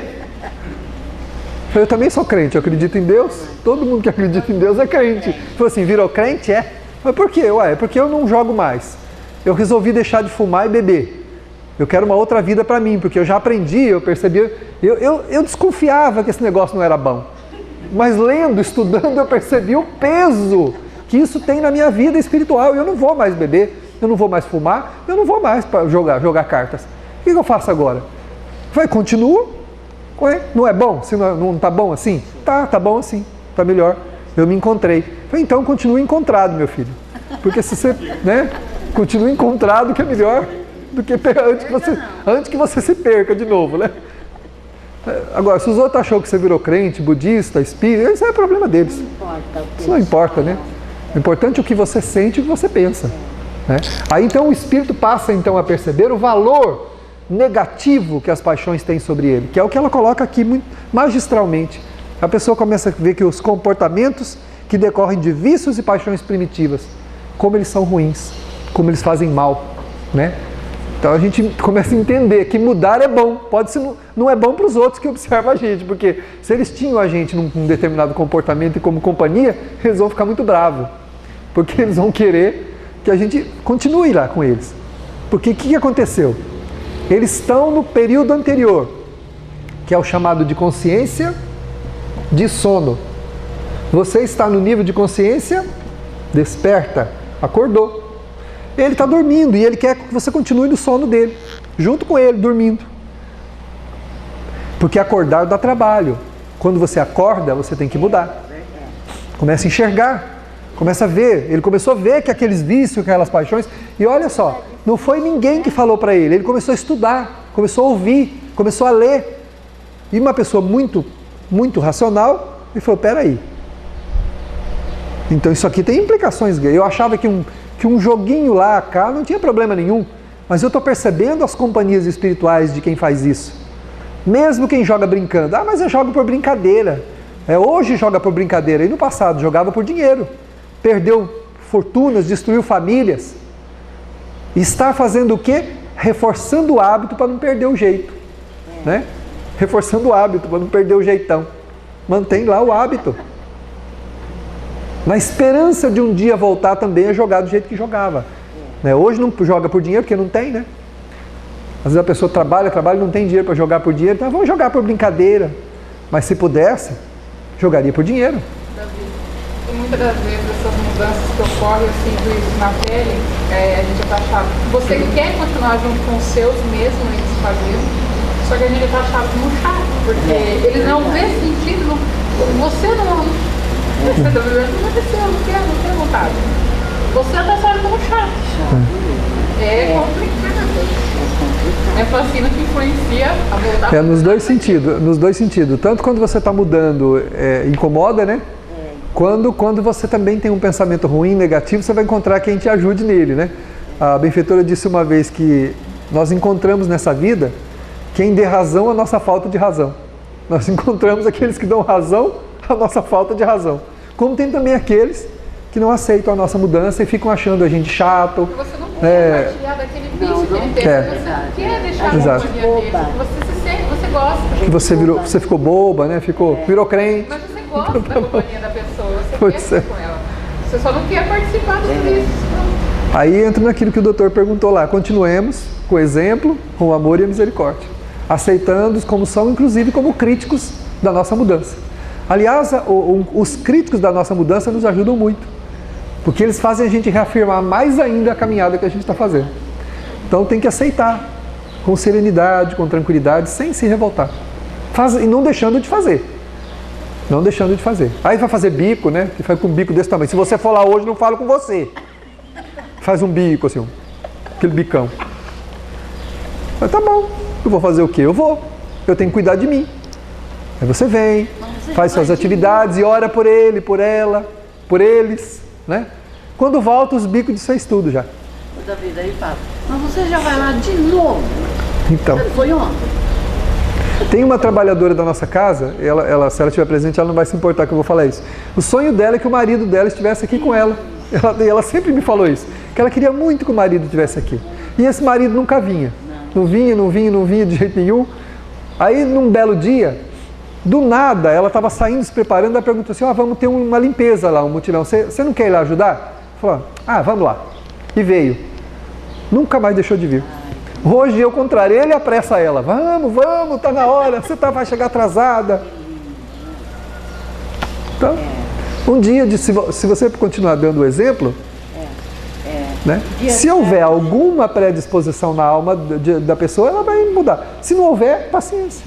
Eu também sou crente, eu acredito em Deus. Todo mundo que acredita em Deus é crente. Falou assim, virou crente? É. Mas por quê? É porque eu não jogo mais. Eu resolvi deixar de fumar e beber. Eu quero uma outra vida para mim, porque eu já aprendi, eu percebi. Eu desconfiava que esse negócio não era bom. Mas lendo, estudando, eu percebi o peso que isso tem na minha vida espiritual. Eu não vou mais beber, eu não vou mais fumar, eu não vou mais jogar cartas. O que eu faço agora? Continua. Ué, não é bom? Se não está bom assim? Tá bom assim, está melhor. Eu me encontrei. Então continue encontrado, meu filho. Porque se você, né, continue encontrado, que é melhor do que antes que você se perca de novo, né? Agora, se os outros achou que você virou crente, budista, espírita, isso é problema deles. Isso não importa, né? O importante é o que você sente e o que você pensa. Né? Aí então o espírito passa então a perceber o valor negativo que as paixões têm sobre ele, que é o que ela coloca aqui muito magistralmente. A pessoa começa a ver que os comportamentos que decorrem de vícios e paixões primitivas, como eles são ruins, como eles fazem mal, né? Então a gente começa a entender que mudar é bom, pode ser, não é bom para os outros que observam a gente, porque se eles tinham a gente num determinado comportamento e como companhia, eles vão ficar muito bravos, porque eles vão querer que a gente continue lá com eles. Porque o que aconteceu? Eles estão no período anterior, que é o chamado de consciência de sono. Você está no nível de consciência desperta, acordou. Ele está dormindo e ele quer que você continue no sono dele, junto com ele, dormindo. Porque acordar dá trabalho. Quando você acorda, você tem que mudar. Começa a enxergar. Começa a ver, ele começou a ver que aqueles vícios, aquelas paixões, e olha só, não foi ninguém que falou para ele começou a estudar, começou a ouvir, começou a ler. E uma pessoa muito, muito racional, ele falou, peraí, então isso aqui tem implicações. Eu achava que um joguinho lá, cá, não tinha problema nenhum, mas eu estou percebendo as companhias espirituais de quem faz isso. Mesmo quem joga brincando, mas eu jogo por brincadeira. Hoje joga por brincadeira, e no passado jogava por dinheiro. Perdeu fortunas, destruiu famílias. E está fazendo o quê? Reforçando o hábito para não perder o jeito. Né? Reforçando o hábito para não perder o jeitão. Mantém lá o hábito. Na esperança de um dia voltar também a jogar do jeito que jogava. Né? Hoje não joga por dinheiro, porque não tem, né? Às vezes a pessoa trabalha e não tem dinheiro para jogar por dinheiro, então vamos jogar por brincadeira. Mas se pudesse, jogaria por dinheiro.
E muitas das vezes essas mudanças que ocorrem, eu sinto isso na pele, a gente é taxado. Você quer continuar junto com os seus mesmo, eles fazendo, só que a gente é taxado como chato, porque eles não vê sentido, você não está vivendo, não tem vontade. Você é taxado como chato. É complicado. É fascina que influencia a voltar.
Nos dois sentidos. Tanto quando você está mudando, incomoda, né? Quando você também tem um pensamento ruim, negativo, você vai encontrar quem te ajude nele, né? A benfeitora disse uma vez que nós encontramos nessa vida quem dê razão à nossa falta de razão. Nós encontramos aqueles que dão razão à nossa falta de razão. Como tem também aqueles que não aceitam a nossa mudança e ficam achando a gente chato.
Você não quer compartilhar daquele vício que ele teve, você não quer deixar a companhia dele, você se sente, você gosta.
Que você ficou boba, né? Virou crente.
Mas você gosta da companhia da pessoa, você quer estar com ela. Você só não quer participar dos vícios.
Aí entra naquilo que o doutor perguntou lá. Continuemos com o exemplo, com o amor e a misericórdia. Aceitando-os como são, inclusive como críticos da nossa mudança. Aliás, os críticos da nossa mudança nos ajudam muito. Porque eles fazem a gente reafirmar mais ainda a caminhada que a gente está fazendo. Então tem que aceitar, com serenidade, com tranquilidade, sem se revoltar. E não deixando de fazer. Não deixando de fazer. Aí vai fazer bico, né? Que faz com um bico desse tamanho. Se você for lá hoje, não falo com você. Faz um bico assim, aquele bicão. Mas tá bom, eu vou fazer o quê? Eu vou. Eu tenho que cuidar de mim. Aí você vem, faz suas atividades e ora por ele, por ela, por eles, né? Quando volta, os bicos desfez tudo já.
O Davi daí fala, mas você já vai lá de novo?
Então.
Foi ontem.
Tem uma trabalhadora da nossa casa, se ela estiver presente, ela não vai se importar que eu vou falar isso. O sonho dela é que o marido dela estivesse aqui com ela. Ela sempre me falou isso, que ela queria muito que o marido estivesse aqui. E esse marido nunca vinha. Não vinha de jeito nenhum. Aí, num belo dia, do nada, ela estava saindo, se preparando, ela perguntou assim, vamos ter uma limpeza lá, um mutirão. Você não quer ir lá ajudar? Falou, vamos lá. E veio. Nunca mais deixou de vir. Hoje, ao contrário, ele apressa ela. Vamos, está na hora, você vai chegar atrasada. Então, um dia, se você continuar dando o exemplo, né? Se houver alguma predisposição na alma da pessoa, ela vai mudar. Se não houver, paciência.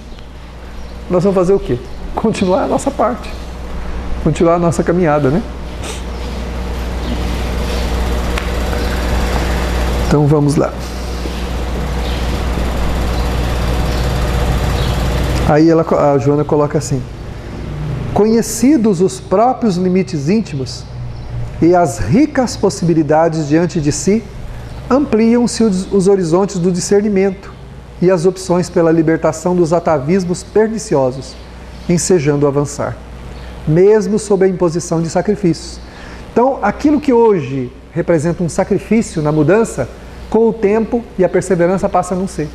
Nós vamos fazer o quê? Continuar a nossa parte. Continuar a nossa caminhada, né? Então vamos lá. Aí a Joana coloca assim: conhecidos os próprios limites íntimos e as ricas possibilidades diante de si, ampliam-se os horizontes do discernimento e as opções pela libertação dos atavismos perniciosos, ensejando avançar, mesmo sob a imposição de sacrifícios. Então, aquilo que hoje representa um sacrifício na mudança, com o tempo e a perseverança passa a não ser,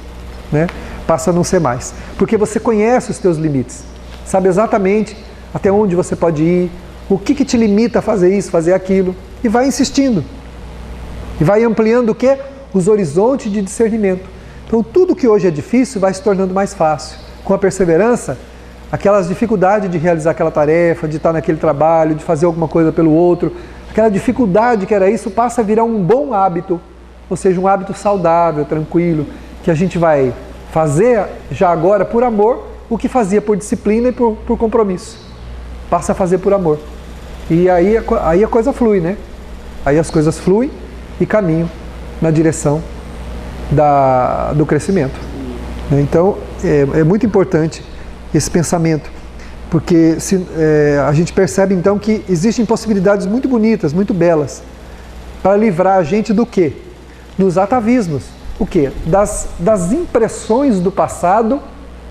né? Passa a não ser mais, porque você conhece os teus limites, sabe exatamente até onde você pode ir, o que te limita a fazer isso, fazer aquilo, e vai insistindo, e vai ampliando o quê? Os horizontes de discernimento. Então tudo que hoje é difícil vai se tornando mais fácil. Com a perseverança, aquelas dificuldades de realizar aquela tarefa, de estar naquele trabalho, de fazer alguma coisa pelo outro, aquela dificuldade que era isso passa a virar um bom hábito, ou seja, um hábito saudável, tranquilo, que a gente vai fazer já agora por amor o que fazia por disciplina e por compromisso. Passa a fazer por amor. E aí a coisa flui, né? Aí as coisas fluem e caminham na direção do crescimento. Então, é muito importante esse pensamento, porque a gente percebe então que existem possibilidades muito bonitas, muito belas, para livrar a gente do quê? Dos atavismos. O quê? Das impressões do passado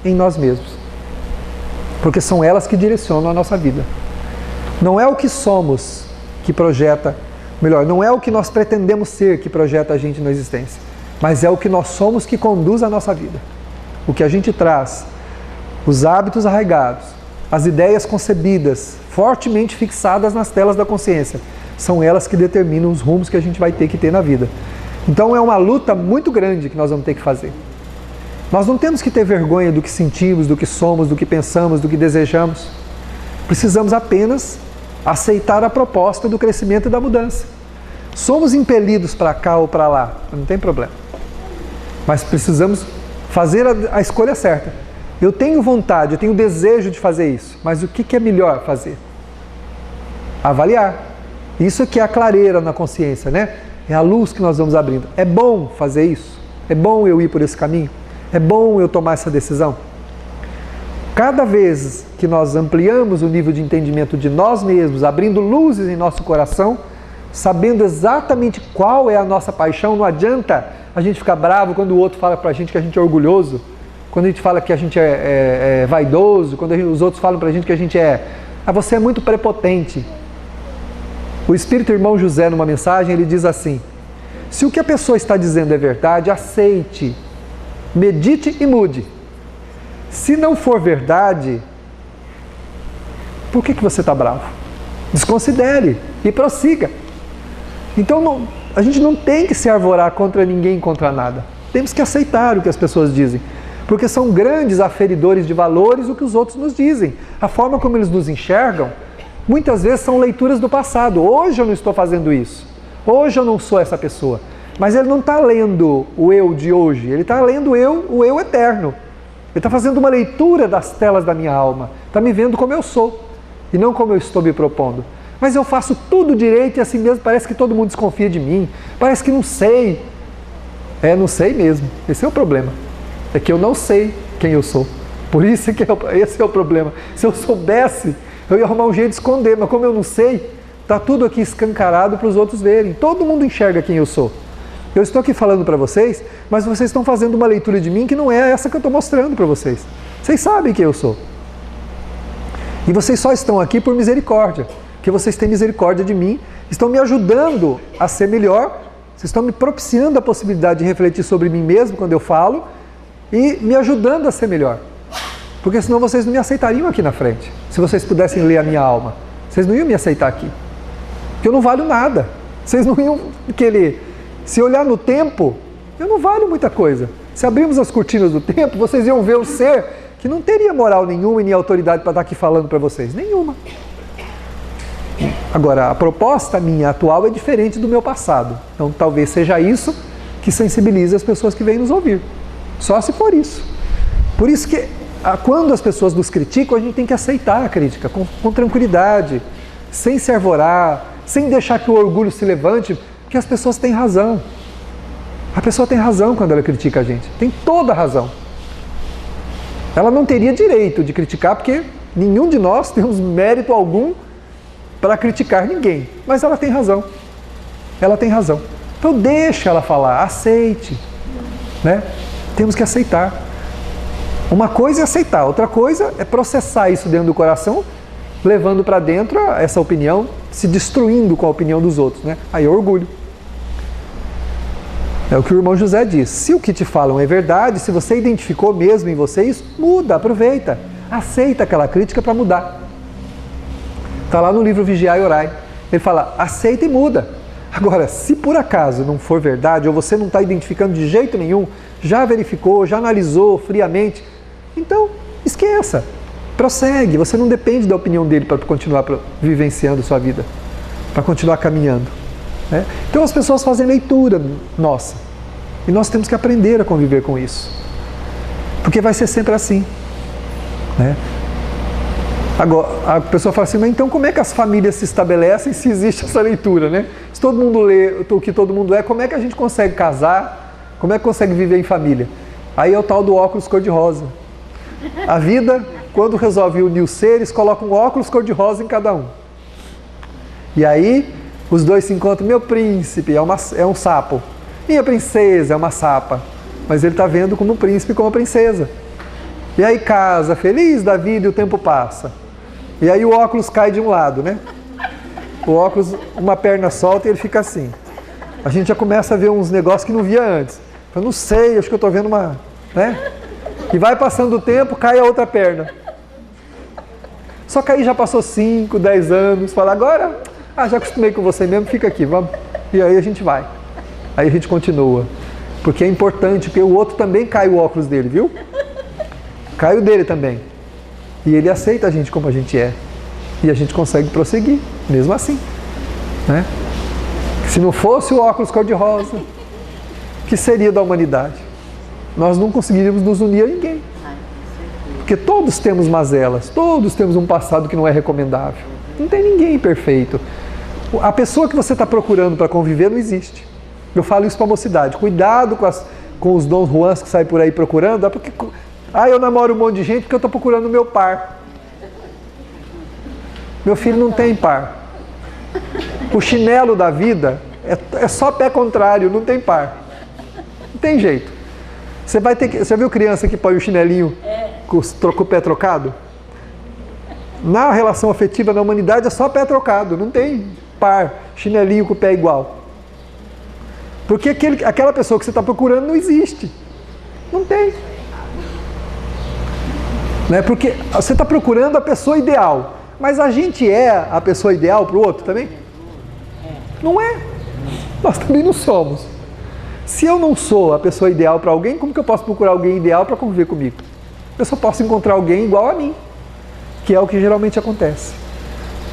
em nós mesmos. Porque são elas que direcionam a nossa vida. Não é o que somos que projeta, não é o que nós pretendemos ser que projeta a gente na existência, mas é o que nós somos que conduz a nossa vida. O que a gente traz, os hábitos arraigados, as ideias concebidas, fortemente fixadas nas telas da consciência, são elas que determinam os rumos que a gente vai ter que ter na vida. Então é uma luta muito grande que nós vamos ter que fazer. Nós não temos que ter vergonha do que sentimos, do que somos, do que pensamos, do que desejamos. Precisamos apenas aceitar a proposta do crescimento e da mudança. Somos impelidos para cá ou para lá, não tem problema. Mas precisamos fazer a escolha certa. Eu tenho vontade, eu tenho desejo de fazer isso, mas o que é melhor fazer? Avaliar. Isso aqui é a clareira na consciência, né? É a luz que nós vamos abrindo. É bom fazer isso? É bom eu ir por esse caminho? É bom eu tomar essa decisão? Cada vez que nós ampliamos o nível de entendimento de nós mesmos, abrindo luzes em nosso coração, sabendo exatamente qual é a nossa paixão, não adianta a gente ficar bravo quando o outro fala pra gente que a gente é orgulhoso, quando a gente fala que a gente é vaidoso, quando os outros falam pra gente que a gente você é muito prepotente. O Espírito Irmão José, numa mensagem, ele diz assim: se o que a pessoa está dizendo é verdade, aceite, medite e mude. Se não for verdade, por que você está bravo? Desconsidere e prossiga. Então, a gente não tem que se arvorar contra ninguém, contra nada. Temos que aceitar o que as pessoas dizem, porque são grandes aferidores de valores o que os outros nos dizem. A forma como eles nos enxergam, muitas vezes são leituras do passado. Hoje eu não estou fazendo isso. Hoje eu não sou essa pessoa. Mas ele não está lendo o eu de hoje, ele está lendo o eu eterno. Ele está fazendo uma leitura das telas da minha alma. Está me vendo como eu sou e não como eu estou me propondo. Mas eu faço tudo direito e assim mesmo parece que todo mundo desconfia de mim. Parece que não sei. Não sei mesmo. Esse é o problema. É que eu não sei quem eu sou. Por isso que esse é o problema. Se eu soubesse, eu ia arrumar um jeito de esconder. Mas como eu não sei, está tudo aqui escancarado para os outros verem. Todo mundo enxerga quem eu sou. Eu estou aqui falando para vocês, mas vocês estão fazendo uma leitura de mim que não é essa que eu estou mostrando para vocês. Vocês sabem quem eu sou. E vocês só estão aqui por misericórdia. Que vocês têm misericórdia de mim, estão me ajudando a ser melhor, vocês estão me propiciando a possibilidade de refletir sobre mim mesmo quando eu falo e me ajudando a ser melhor. Porque senão vocês não me aceitariam aqui na frente. Se vocês pudessem ler a minha alma, vocês não iam me aceitar aqui. Porque eu não valho nada. Vocês não iam querer. Se olhar no tempo, eu não valho muita coisa. Se abrirmos as cortinas do tempo, vocês iam ver um ser que não teria moral nenhuma e nem autoridade para estar aqui falando para vocês. Nenhuma. Agora, a proposta minha atual é diferente do meu passado. Então, talvez seja isso que sensibilize as pessoas que vêm nos ouvir. Só se for isso. Por isso que, quando as pessoas nos criticam, a gente tem que aceitar a crítica com tranquilidade, sem se arvorar, sem deixar que o orgulho se levante, porque as pessoas têm razão. A pessoa tem razão quando ela critica a gente. Tem toda a razão. Ela não teria direito de criticar, porque nenhum de nós temos mérito algum para criticar ninguém, mas ela tem razão. Ela tem razão. Então deixa ela falar, aceite, né? Temos que aceitar. Uma coisa é aceitar, outra coisa é processar isso dentro do coração, levando para dentro essa opinião, se destruindo com a opinião dos outros, né? Aí é orgulho. É o que o irmão José diz. Se o que te falam é verdade, se você identificou mesmo em você isso, muda, aproveita. Aceita aquela crítica para mudar. Está lá no livro Vigiai e Orai. Ele fala, aceita e muda. Agora, se por acaso não for verdade, ou você não está identificando de jeito nenhum, já verificou, já analisou friamente, então esqueça. Prossegue. Você não depende da opinião dele para continuar vivenciando sua vida, para continuar caminhando. Né? Então as pessoas fazem leitura nossa. E nós temos que aprender a conviver com isso. Porque vai ser sempre assim. Né? Agora, a pessoa fala assim, mas então como é que as famílias se estabelecem se existe essa leitura, né? Se todo mundo lê o que todo mundo é, como é que a gente consegue casar? Como é que consegue viver em família? Aí é o tal do óculos cor-de-rosa. A vida, quando resolve unir os seres, coloca um óculos cor-de-rosa em cada um. E aí, os dois se encontram, meu príncipe é um sapo, minha princesa é uma sapa. Mas ele está vendo como um príncipe e como uma princesa. E aí casa, feliz da vida e o tempo passa. E aí o óculos cai de um lado, né? O óculos, uma perna solta e ele fica assim. A gente já começa a ver uns negócios que não via antes. Eu não sei, acho que eu estou vendo uma... né? E vai passando o tempo, cai a outra perna. Só que aí já passou 5, 10 anos. Fala, agora, já acostumei com você mesmo, fica aqui, vamos. E aí a gente vai. Aí a gente continua. Porque é importante, porque o outro também cai o óculos dele, viu? Cai o dele também. E ele aceita a gente como a gente é. E a gente consegue prosseguir, mesmo assim. Né? Se não fosse o óculos cor-de-rosa, o que seria da humanidade? Nós não conseguiríamos nos unir a ninguém. Porque todos temos mazelas, todos temos um passado que não é recomendável. Não tem ninguém perfeito. A pessoa que você está procurando para conviver não existe. Eu falo isso para a mocidade. Cuidado com os Dom Juans que saem por aí procurando, porque... eu namoro um monte de gente porque eu estou procurando o meu par. Meu filho não tem par. O chinelo da vida é só pé contrário, não tem par. Não tem jeito. Você viu criança que põe o chinelinho com o pé trocado? Na relação afetiva, na humanidade, é só pé trocado, não tem par. par, chinelinho com o pé igual. Porque aquela pessoa que você está procurando não existe. Não tem. Né? Porque você está procurando a pessoa ideal. Mas a gente é a pessoa ideal para o outro também? Não é. Nós também não somos. Se eu não sou a pessoa ideal para alguém, como que eu posso procurar alguém ideal para conviver comigo? Eu só posso encontrar alguém igual a mim, que é o que geralmente acontece.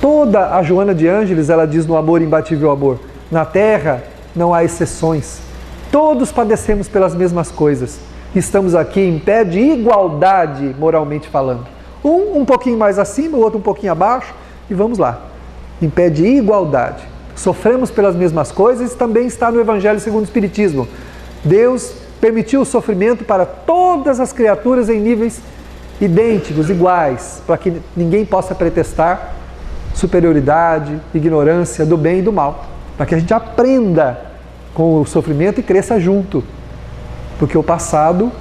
Toda a Joana de Ângeles, ela diz no Amor Imbatível Amor, na Terra não há exceções. Todos padecemos pelas mesmas coisas. Estamos aqui em pé de igualdade, moralmente falando. Um pouquinho mais acima, o outro um pouquinho abaixo, e vamos lá. Em pé de igualdade. Sofremos pelas mesmas coisas, também está no Evangelho segundo o Espiritismo. Deus permitiu o sofrimento para todas as criaturas em níveis idênticos, iguais, para que ninguém possa pretextar superioridade, ignorância do bem e do mal. Para que a gente aprenda com o sofrimento e cresça junto. Porque o passado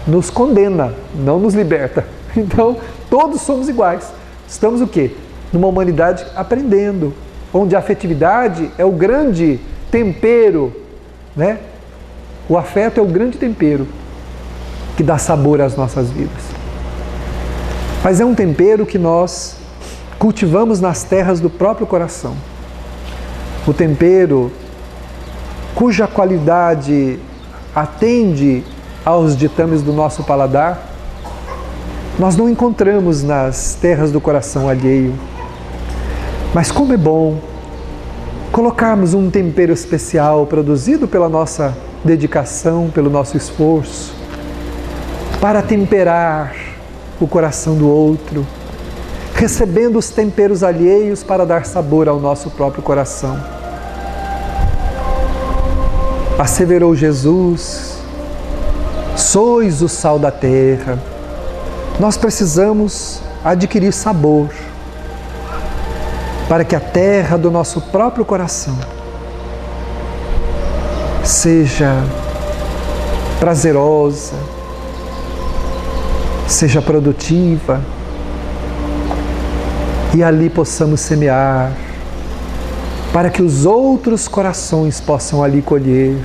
nos condena, não nos liberta. Então, todos somos iguais. Estamos o quê? Numa humanidade aprendendo, onde a afetividade é o grande tempero, né? O afeto é o grande tempero que dá sabor às nossas vidas. Mas é um tempero que nós cultivamos nas terras do próprio coração. O tempero cuja qualidade atende aos ditames do nosso paladar, nós não encontramos nas terras do coração alheio. Mas como é bom colocarmos um tempero especial produzido pela nossa dedicação, pelo nosso esforço, para temperar o coração do outro, recebendo os temperos alheios para dar sabor ao nosso próprio coração. Asseverou Jesus, sois o sal da terra. Nós precisamos adquirir sabor para que a terra do nosso próprio coração seja prazerosa, seja produtiva e ali possamos semear para que os outros corações possam ali colher.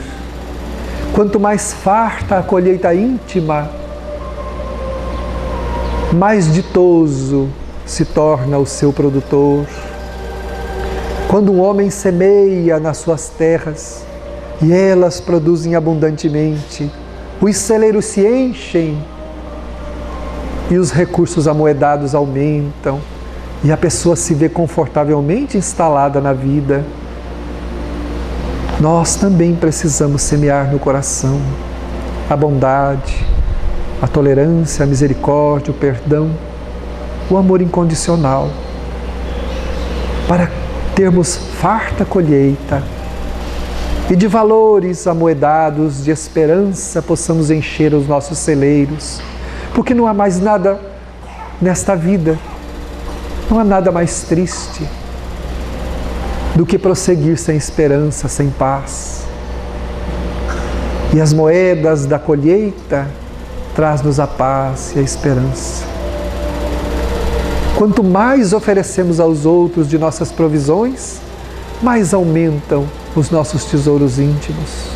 Quanto mais farta a colheita íntima, mais ditoso se torna o seu produtor. Quando um homem semeia nas suas terras e elas produzem abundantemente, os celeiros se enchem e os recursos amoedados aumentam e a pessoa se vê confortavelmente instalada na vida. Nós também precisamos semear no coração a bondade, a tolerância, a misericórdia, o perdão, o amor incondicional, para termos farta colheita e de valores amoedados, de esperança, possamos encher os nossos celeiros, porque não há mais nada nesta vida, não há nada mais triste do que prosseguir sem esperança, sem paz. E as moedas da colheita traz-nos a paz e a esperança. Quanto mais oferecemos aos outros de nossas provisões, mais aumentam os nossos tesouros íntimos.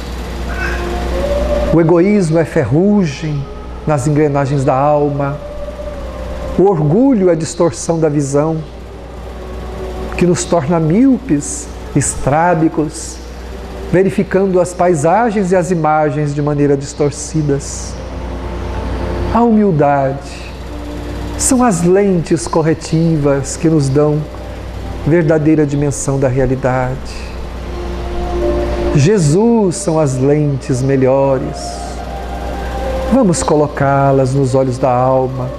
O egoísmo é ferrugem nas engrenagens da alma. O orgulho é distorção da visão, que nos torna míopes, estrábicos, verificando as paisagens e as imagens de maneira distorcidas. A humildade são as lentes corretivas que nos dão verdadeira dimensão da realidade. Jesus são as lentes melhores. Vamos colocá-las nos olhos da alma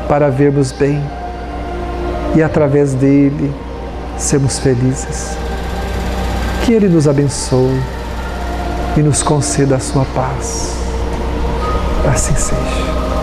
para vermos bem e através dele sermos felizes. Que ele nos abençoe e nos conceda a sua paz. Assim seja.